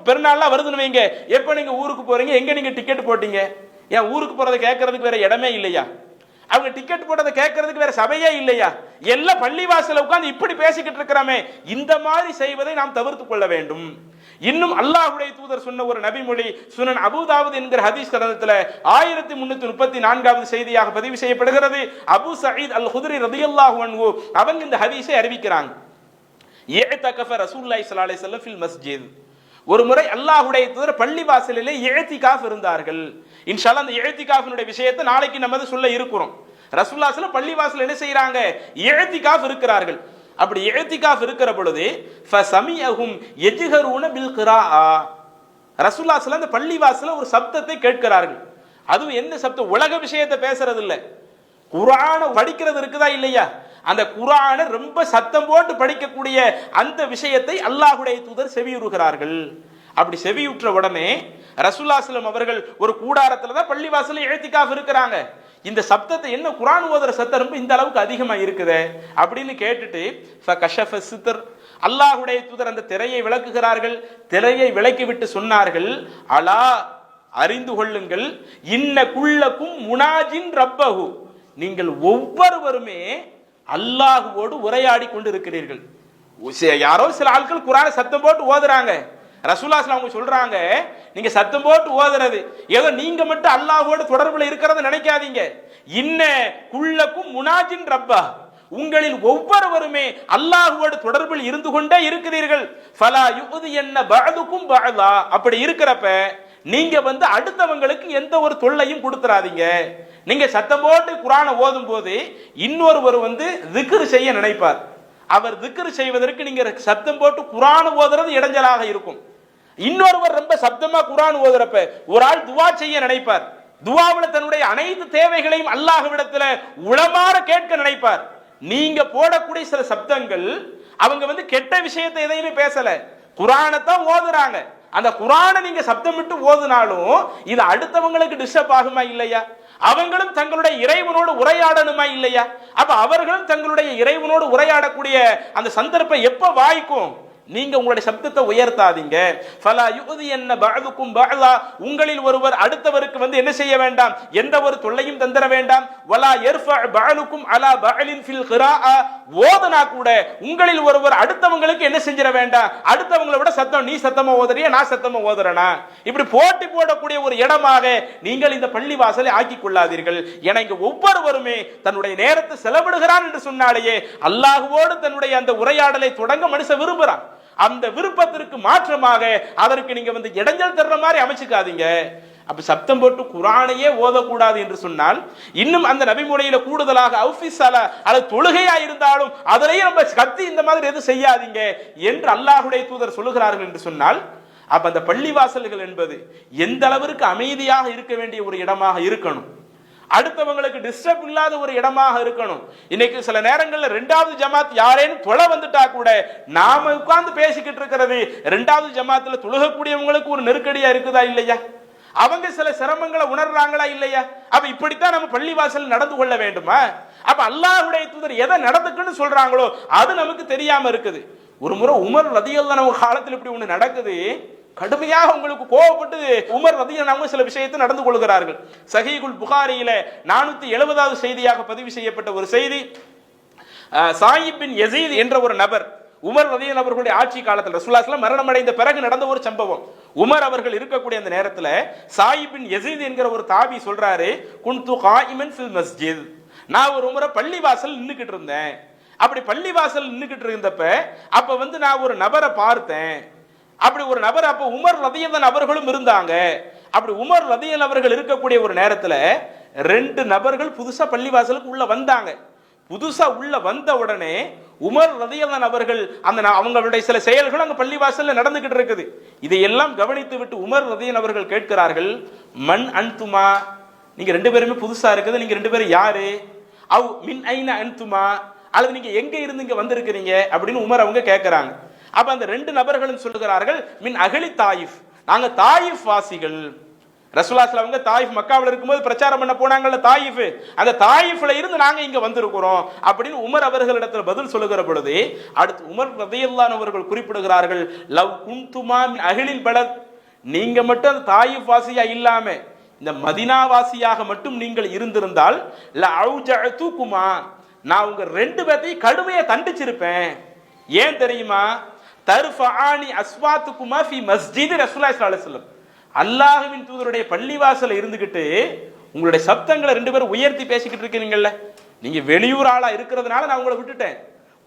பெருநாள்லாம் வருதுன்னு வைங்க, எப்ப நீங்க ஊருக்கு போறீங்க, எங்க நீங்க டிக்கெட் போட்டீங்க, ஏன் ஊருக்கு போறதை கேட்கறதுக்கு வேற இடமே இல்லையா? அவங்க டிக்கெட் போட்டதை கேட்கறதுக்கு வேற சபையே இல்லையா? எல்லாம் பள்ளிவாசல உட்கார்ந்து இப்படி பேசிக்கிட்டு இருக்கிறோமே, இந்த மாதிரி செய்வதை நாம் தவிர்த்துக் கொள்ள வேண்டும். இன்னும் அல்லாஹ்வுடைய தூதர் சொன்ன ஒரு நபிமொழி சுனன் அபூதாவுத் என்கிற ஹதீஸ் கிரந்தத்தில் 1334வது செய்தியாக பதிவு செய்யப்படுகிறது. அபூ சயீத் அல் குத்ரி ரலியல்லாஹு அன்ஹு அவங்க இந்த ஹதீஸை அறிவிக்கிறாங்க. இஅ்தகஃப ரசூலுல்லாஹி ஸல்லல்லாஹு அலைஹி வஸல்லம் ஃபில் மஸ்ஜித். ஒரு முறை அல்லாஹ்வுடைய தூதர் பள்ளி வாசலிலே இஅ்திகாஃப் இருந்தார்கள். இன்ஷாஅல்லாஹ் அந்த இஅ்திகாஃபினுடைய விஷயத்தை நாளைக்கு நம்ம சொல்ல இருக்கிறோம். ரசூலுல்லாஹி ஸல்லல்லாஹு பள்ளி வாசல் என்ன செய்றாங்க? இஅ்திகாஃப் இருக்கிறார்கள். அப்படி இஅ்திகாஃப் இருக்கிற பொழுது ஃபஸமிஅஹும் யஜ்ஹரூன பில் கிராஆ. ரசூலுல்லாஹி ஸல்லல்லாஹு அந்த பள்ளி வாசல்ல ஒரு சப்தத்தை கேட்கிறார்கள். அதுவும் என்ன சப்தம்? உலக விஷயத்தை பேசுறது இல்ல, குர்ஆனை படிக்கிறது இருக்குதா இல்லையா? அந்த குர்ஆனை ரொம்ப சத்தம் போட்டு படிக்கக்கூடிய அந்த விஷயத்தை அல்லாஹ்வுடைய தூதர் செவியுறுகிறார்கள். அப்படி செவியுற்ற உடனே ரசூலுல்லாஹி ஸல்லல்லாஹு அவர்கள் ஒரு கூடாரத்துல தான் பள்ளிவாசல்ல இஅ்திகாஃப் இருக்கிறாங்க. இந்த சப்தத்தை என்ன குர்ஆன் ஓதுற சத்தம் ரொம்ப இந்த அளவுக்கு அதிகமா இருக்குதே அப்படின்னு கேட்டுட்டு ஃபகஷஃப சித்ர், அல்லாஹ்வுடைய தூதர் அந்த திரையை விளக்குகிறார்கள். திரையை விலக்கி விட்டு சொன்னார்கள், அலா அறிந்து கொள்ளுங்கள், இன்ன குல்லக்கும் முனாஜின் ரப்பஹு, நீங்கள் ஒவ்வொருவருமே அல்லாஹ்வோடு உரையாடி கொண்டிருக்கிறீர்கள். யாரோ சில ஆட்கள் குர்ஆனை சத்தம் போட்டு ஓதுறாங்க. ரசூலுல்லாஹி ஸல்லல்லாஹு அலைஹி சொல்றாங்க, நீங்க சத்தம் போட்டு ஓதுறது ஏதோ நீங்க மட்டும் அல்லாஹ்வோடு தொடர்புல இருக்கிறத நினைக்காதீங்க. இன்ன குல்லக்கும் முனாஜின் ரப்பா, உங்களில் ஒவ்வொருவருமே அல்லாஹ்வோடு தொடர்பில் இருந்து கொண்டே இருக்கிறீர்கள். ஃபலா யுதியன்ன பஅதுக்கும் பஅதா, அப்படி இருக்கிறப்ப நீங்க அடுத்தவங்களுக்கு எந்த ஒரு தொல்லையும் கொடுத்துறாதீங்க. நீங்க சத்தம் போட்டு குர்ஆனை ஓதும் போது இன்னொருவர் திக்ர் செய்ய நினைப்பார். அவர் திக்ர் செய்வதற்கு நீங்க சத்தம் போட்டு குர்ஆன் ஓதுறது இடைஞ்சலாக இருக்கும். இன்னொருவர் ரொம்ப சப்தமா குர்ஆன் ஓதுறப்ப ஒரு ஆள் துஆ செய்ய நினைப்பார். துஆவுல தன்னுடைய அனைத்து தேவைகளையும் அல்லாஹ்விடத்துல உளமாற கேட்க நினைப்பார். நீங்க போடக்கூடிய சில சப்தங்கள் அவங்க கெட்ட விஷயத்தை எதையுமே பேசல, குர்ஆனை தான் ஓதுறாங்க. அந்த குர்ஆனை நீங்க சப்தமிட்டு ஓதுனாலும் இது அடுத்தவங்களுக்கு டிஸ்டர்ப் ஆகுமா இல்லையா? அவங்களும் தங்களுடைய இறைவனோடு உரையாடணுமா இல்லையா? அப்ப அவர்களும் தங்களுடைய இறைவனோடு உரையாடக்கூடிய அந்த சந்தர்ப்பம் எப்ப வாய்க்கும்? நீங்க உங்களுடைய சப்தத்தை உயர்த்தாதீங்க. ஃபலா யுதியன்ன பஅதுக்கும் பஅதா, உங்களில் ஒருவர் அடுத்தவருக்கு என்ன செய்ய வேண்டாம், எந்த ஒரு தொல்லையும் தந்தர வேண்டாம். வலா யர்ஃபஅ பஅலுக்கும் அலா பஅலின் ஃபில் கிராஆ, ஓதுனா கூட உங்களில் ஒருவர் அடுத்தவங்களுக்கு என்ன செஞ்சிர வேண்டாம், அடுத்தவங்களை விட சத்தம் நீ சத்தமா ஓதுறியா நான் சத்தமா ஓதுறேனா, இப்படி போட்டி போடக்கூடிய ஒரு இடமாக நீங்கள் இந்த பள்ளி வாசலை ஆக்கிக் கொள்ளாதீர்கள். என இங்க ஒவ்வொருவருமே தன்னுடைய நேரத்தை செலவிடுகிறான் என்று சொன்னாலேயே அல்லாஹ்வோடு தன்னுடைய அந்த உரையாடலை தொடங்க மனுஷன் விரும்புறான். அந்த விருப்பத்திற்கு மாற்றமாக அதற்கு நீங்க இடைஞ்சல் தர்ற மாதிரி அமைச்சுக்காதீங்க. அப்ப சப்தம் போட்டு குர்ஆனையே ஓதக்கூடாது என்று சொன்னால், இன்னும் அந்த நபிமொழியில கூடுதலாக அவுஃபிஸ்ஸலா அல்லது தொழுகையா இருந்தாலும் அதிலேயே நம்ம கத்தி இந்த மாதிரி எதுவும் செய்யாதீங்க என்று அல்லாஹ்வுடைய தூதர் சொல்லுகிறார்கள் என்று சொன்னால், அப்ப அந்த பள்ளிவாசல்கள் என்பது எந்த அளவிற்கு அமைதியாக இருக்க வேண்டிய ஒரு இடமாக இருக்கணும், அடுத்தவங்களுக்கு டிஸ்டர்ப் இல்லாத ஒரு இடமாக இருக்கணும். இன்னைக்கு சில நேரங்கள்ல ரெண்டாவது ஜமாத் யாரேனும் தொலை வந்துட்டா கூட நாம உட்கார்ந்து பேசிக்கிட்டு இருக்கிறது ரெண்டாவது ஜமாத்துல தொழுகக்கூடியவங்களுக்கு ஒரு நெருக்கடியா இருக்குதா இல்லையா? அவங்க சில சிரமங்களை உணர்றாங்களா இல்லையா? அப்ப இப்படித்தான் நம்ம பள்ளிவாசல் நடந்து கொள்ள வேண்டுமா? அப்ப அல்லாஹ்வுடைய தூதர் எதை நடந்துக்குன்னு சொல்றாங்களோ அது நமக்கு தெரியாம இருக்குது. ஒரு முறை உமர் ரலியல்லாஹு அன்ஹு காலத்தில் இப்படி ஒண்ணு நடக்குது. கடுமையாக உங்களுக்கு கோபப்பட்டு உமர் ரலியல்லாஹு அன்ஹு சில விஷயத்தை நடந்து கொள்கிறார்கள். சஹீஹுல் புகாரியில 470வது செய்தியாக பதிவு செய்யப்பட்ட ஒரு செய்தி, சாயிப் பின் யஸீத் என்ற ஒரு நபர் உமர் ரலியல்லாஹு அவர்களுடைய ஆட்சி காலத்தில் ரசூலுல்லாஹி ஸல்லல்லாஹு அலைஹி வஸல்லம் மரணம் அடைந்த பிறகு நடந்த ஒரு சம்பவம். உமர் அவர்கள் இருக்கக்கூடிய அந்த நேரத்தில் சாயிப் பின் யஸீத் என்கிற ஒரு தாபி சொல்றாரு, குன்து காயிமன் ஃபில் மஸ்ஜித், நான் ஒரு முறை பள்ளிவாசல் நின்னுக்கிட்டு இருந்தேன். அப்படி பள்ளிவாசல் நின்னுக்கிட்டு இருந்தப்ப அப்ப நான் ஒரு நபரை பார்த்தேன். அப்படி ஒரு நபர் அப்ப உமர் ரலியல்லாஹு அவர்களும் இருந்தாங்க. அப்படி உமர் ரலியல்லாஹு அவர்கள் இருக்கக்கூடிய ஒரு நேரத்தில் 2 நபர்கள் புதுசா பள்ளிவாசலுக்கு உள்ள வந்தாங்க. புதுசா உள்ள வந்த உடனே உமர் ரலியல்லாஹு அவர்கள் அவங்களுடைய சில செயல்கள் அங்க பள்ளிவாசல்ல நடந்துகிட்டு இருக்குது. இதையெல்லாம் கவனித்து விட்டு உமர் ரலியல்லாஹு அவர்கள் கேட்கிறார்கள், மன் அன்துமா, நீங்க 2 பேருமே புதுசா இருக்குது, நீங்க 2 பேரும் யாரு? அவ் மின் ஐன அன்துமா, அல்லது நீங்க எங்க இருந்து இங்க வந்திருக்கிறீங்க அப்படின்னு உமர் அவங்க கேட்கிறாங்க. அப்ப அந்த 2 நபர்களும் சொல்லுகிறார்கள், மின் அகலி தாயிஃப், நாங்க தாயிஃப் வாசிகள். ரசூலுல்லாஹி ஸல்லல்லாஹு அலைஹி வஸல்லம் தாயிஃப் மக்காவில் இருக்கும்போது பிரச்சாரம் பண்ண போனாங்கல்ல தாயிஃப், அந்த தாயிஃப்ல இருந்து நாங்க இங்க வந்திருக்கிறோம் அப்படின்னு உமர் அவர்களிடத்தில் பதில் சொல்லுகிற பொழுது அடுத்து உமர் ரலியல்லாஹு அன்ஹு அவர்கள் குறிப்பிடுகிறார்கள், லவ் குன்துமா மின் அஹ்லில் பலத், நீங்க மட்டும் அந்த தாயிஃப் வாசியா இல்லாம இந்த மதினாவாசியாக மட்டும் நீங்கள் இருந்திருந்தால் லஅவுஜஅதுகுமா, நான் உங்க ரெண்டு பேத்தையும் கடுமையா தண்டிச்சிருப்பேன். ஏன் தெரியுமா? தர்ஃபஆனி அஸ்வாத்துகுமா ஃபி மஸ்ஜித் ரசூலுல்லாஹி ஸல்லல்லாஹு அலைஹி வஸல்லம், அல்லாஹ்வின் தூதருடைய பள்ளிவாசல்ல இருந்துகிட்டு உங்களுடைய சப்தங்களை ரெண்டு பேரும் உயர்த்தி பேசிக்கிட்டு இருக்கீங்கல்ல, நீங்க வெளியூர் ஆளா இருக்கிறதுனால நான் உங்களை விட்டுட்டேன்.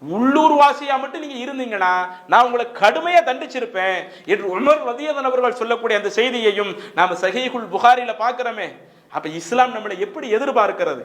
உள்ளூர் வாசியா மட்டும் நீங்க இருந்தீங்கன்னா நான் உங்களை கடுமையா தண்டிச்சிருப்பேன் என்று உமர் ரலியல்லாஹு அவர்கள் சொல்லக்கூடிய அந்த செய்தியையும் நாம சஹீஹுல் புகாரில பார்க்கிறோமே. அப்ப இஸ்லாம் நம்மளை எப்படி எதிர்பார்க்கிறது?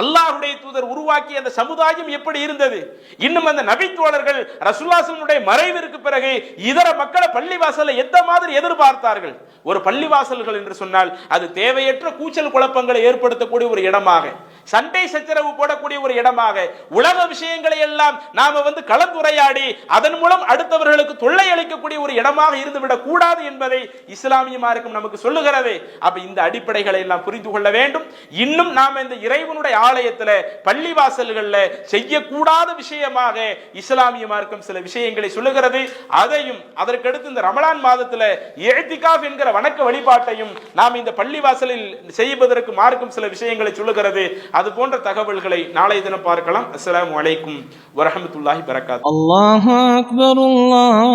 அல்லாஹ்வுடைய தூதர் உருவாக்கிய அந்த சமுதாயம் எப்படி இருந்தது? இன்னும் அந்த நபி தோழர்கள் ரசூலுல்லாஹி ஸல்லல்லாஹு அலைஹி வஸல்லம் மறைவிற்கு பிறகு இதர மக்களை பள்ளிவாசல்ல எந்த மாதிரி எதிர்பார்த்தார்கள்? ஒரு பள்ளிவாசல்கள் என்று சொன்னால் அது தேவையற்ற கூச்சல் குழப்பங்களை ஏற்படுத்தக்கூடிய ஒரு இடமாக, சண்டை சச்சரவு போடக்கூடிய ஒரு இடமாக, உலக விஷயங்களை எல்லாம் நாம கலந்துரையாடி அதன் மூலம் அடுத்தவர்களுக்கு தொல்லை அளிக்கக்கூடிய ஒரு இடமாக இருந்துவிடக் கூடாது என்பதை இஸ்லாமிய மார்க்கம் நமக்கு சொல்லுகிறது. அப்ப இந்த அடிப்படைகளை எல்லாம் புரிந்து கொள்ள வேண்டும். இன்னும் நாம இந்த இறைவனுடைய ஆலயத்துல பள்ளிவாசல்கள்ல செய்யக்கூடாத விஷயமாக இஸ்லாமிய மார்க்கம் சில விஷயங்களை சொல்லுகிறது. அதையும் அதற்கடுத்து இந்த ரமலான் மாதத்துல இஅ்திகாஃப் என்கிற வணக்க வழிபாட்டையும் நாம் இந்த பள்ளிவாசலில் செய்வதற்கு மார்க்கம் சில விஷயங்களை சொல்லுகிறது. அது போன்ற தகவல்களை நாளை தினம் பார்க்கலாம். அஸ்ஸலாமு அலைக்கும் வரஹ்மத்துல்லாஹி வபரகாத்துஹு. அல்லாஹு அக்பர், அல்லாஹு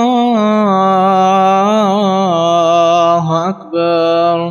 அக்பர்.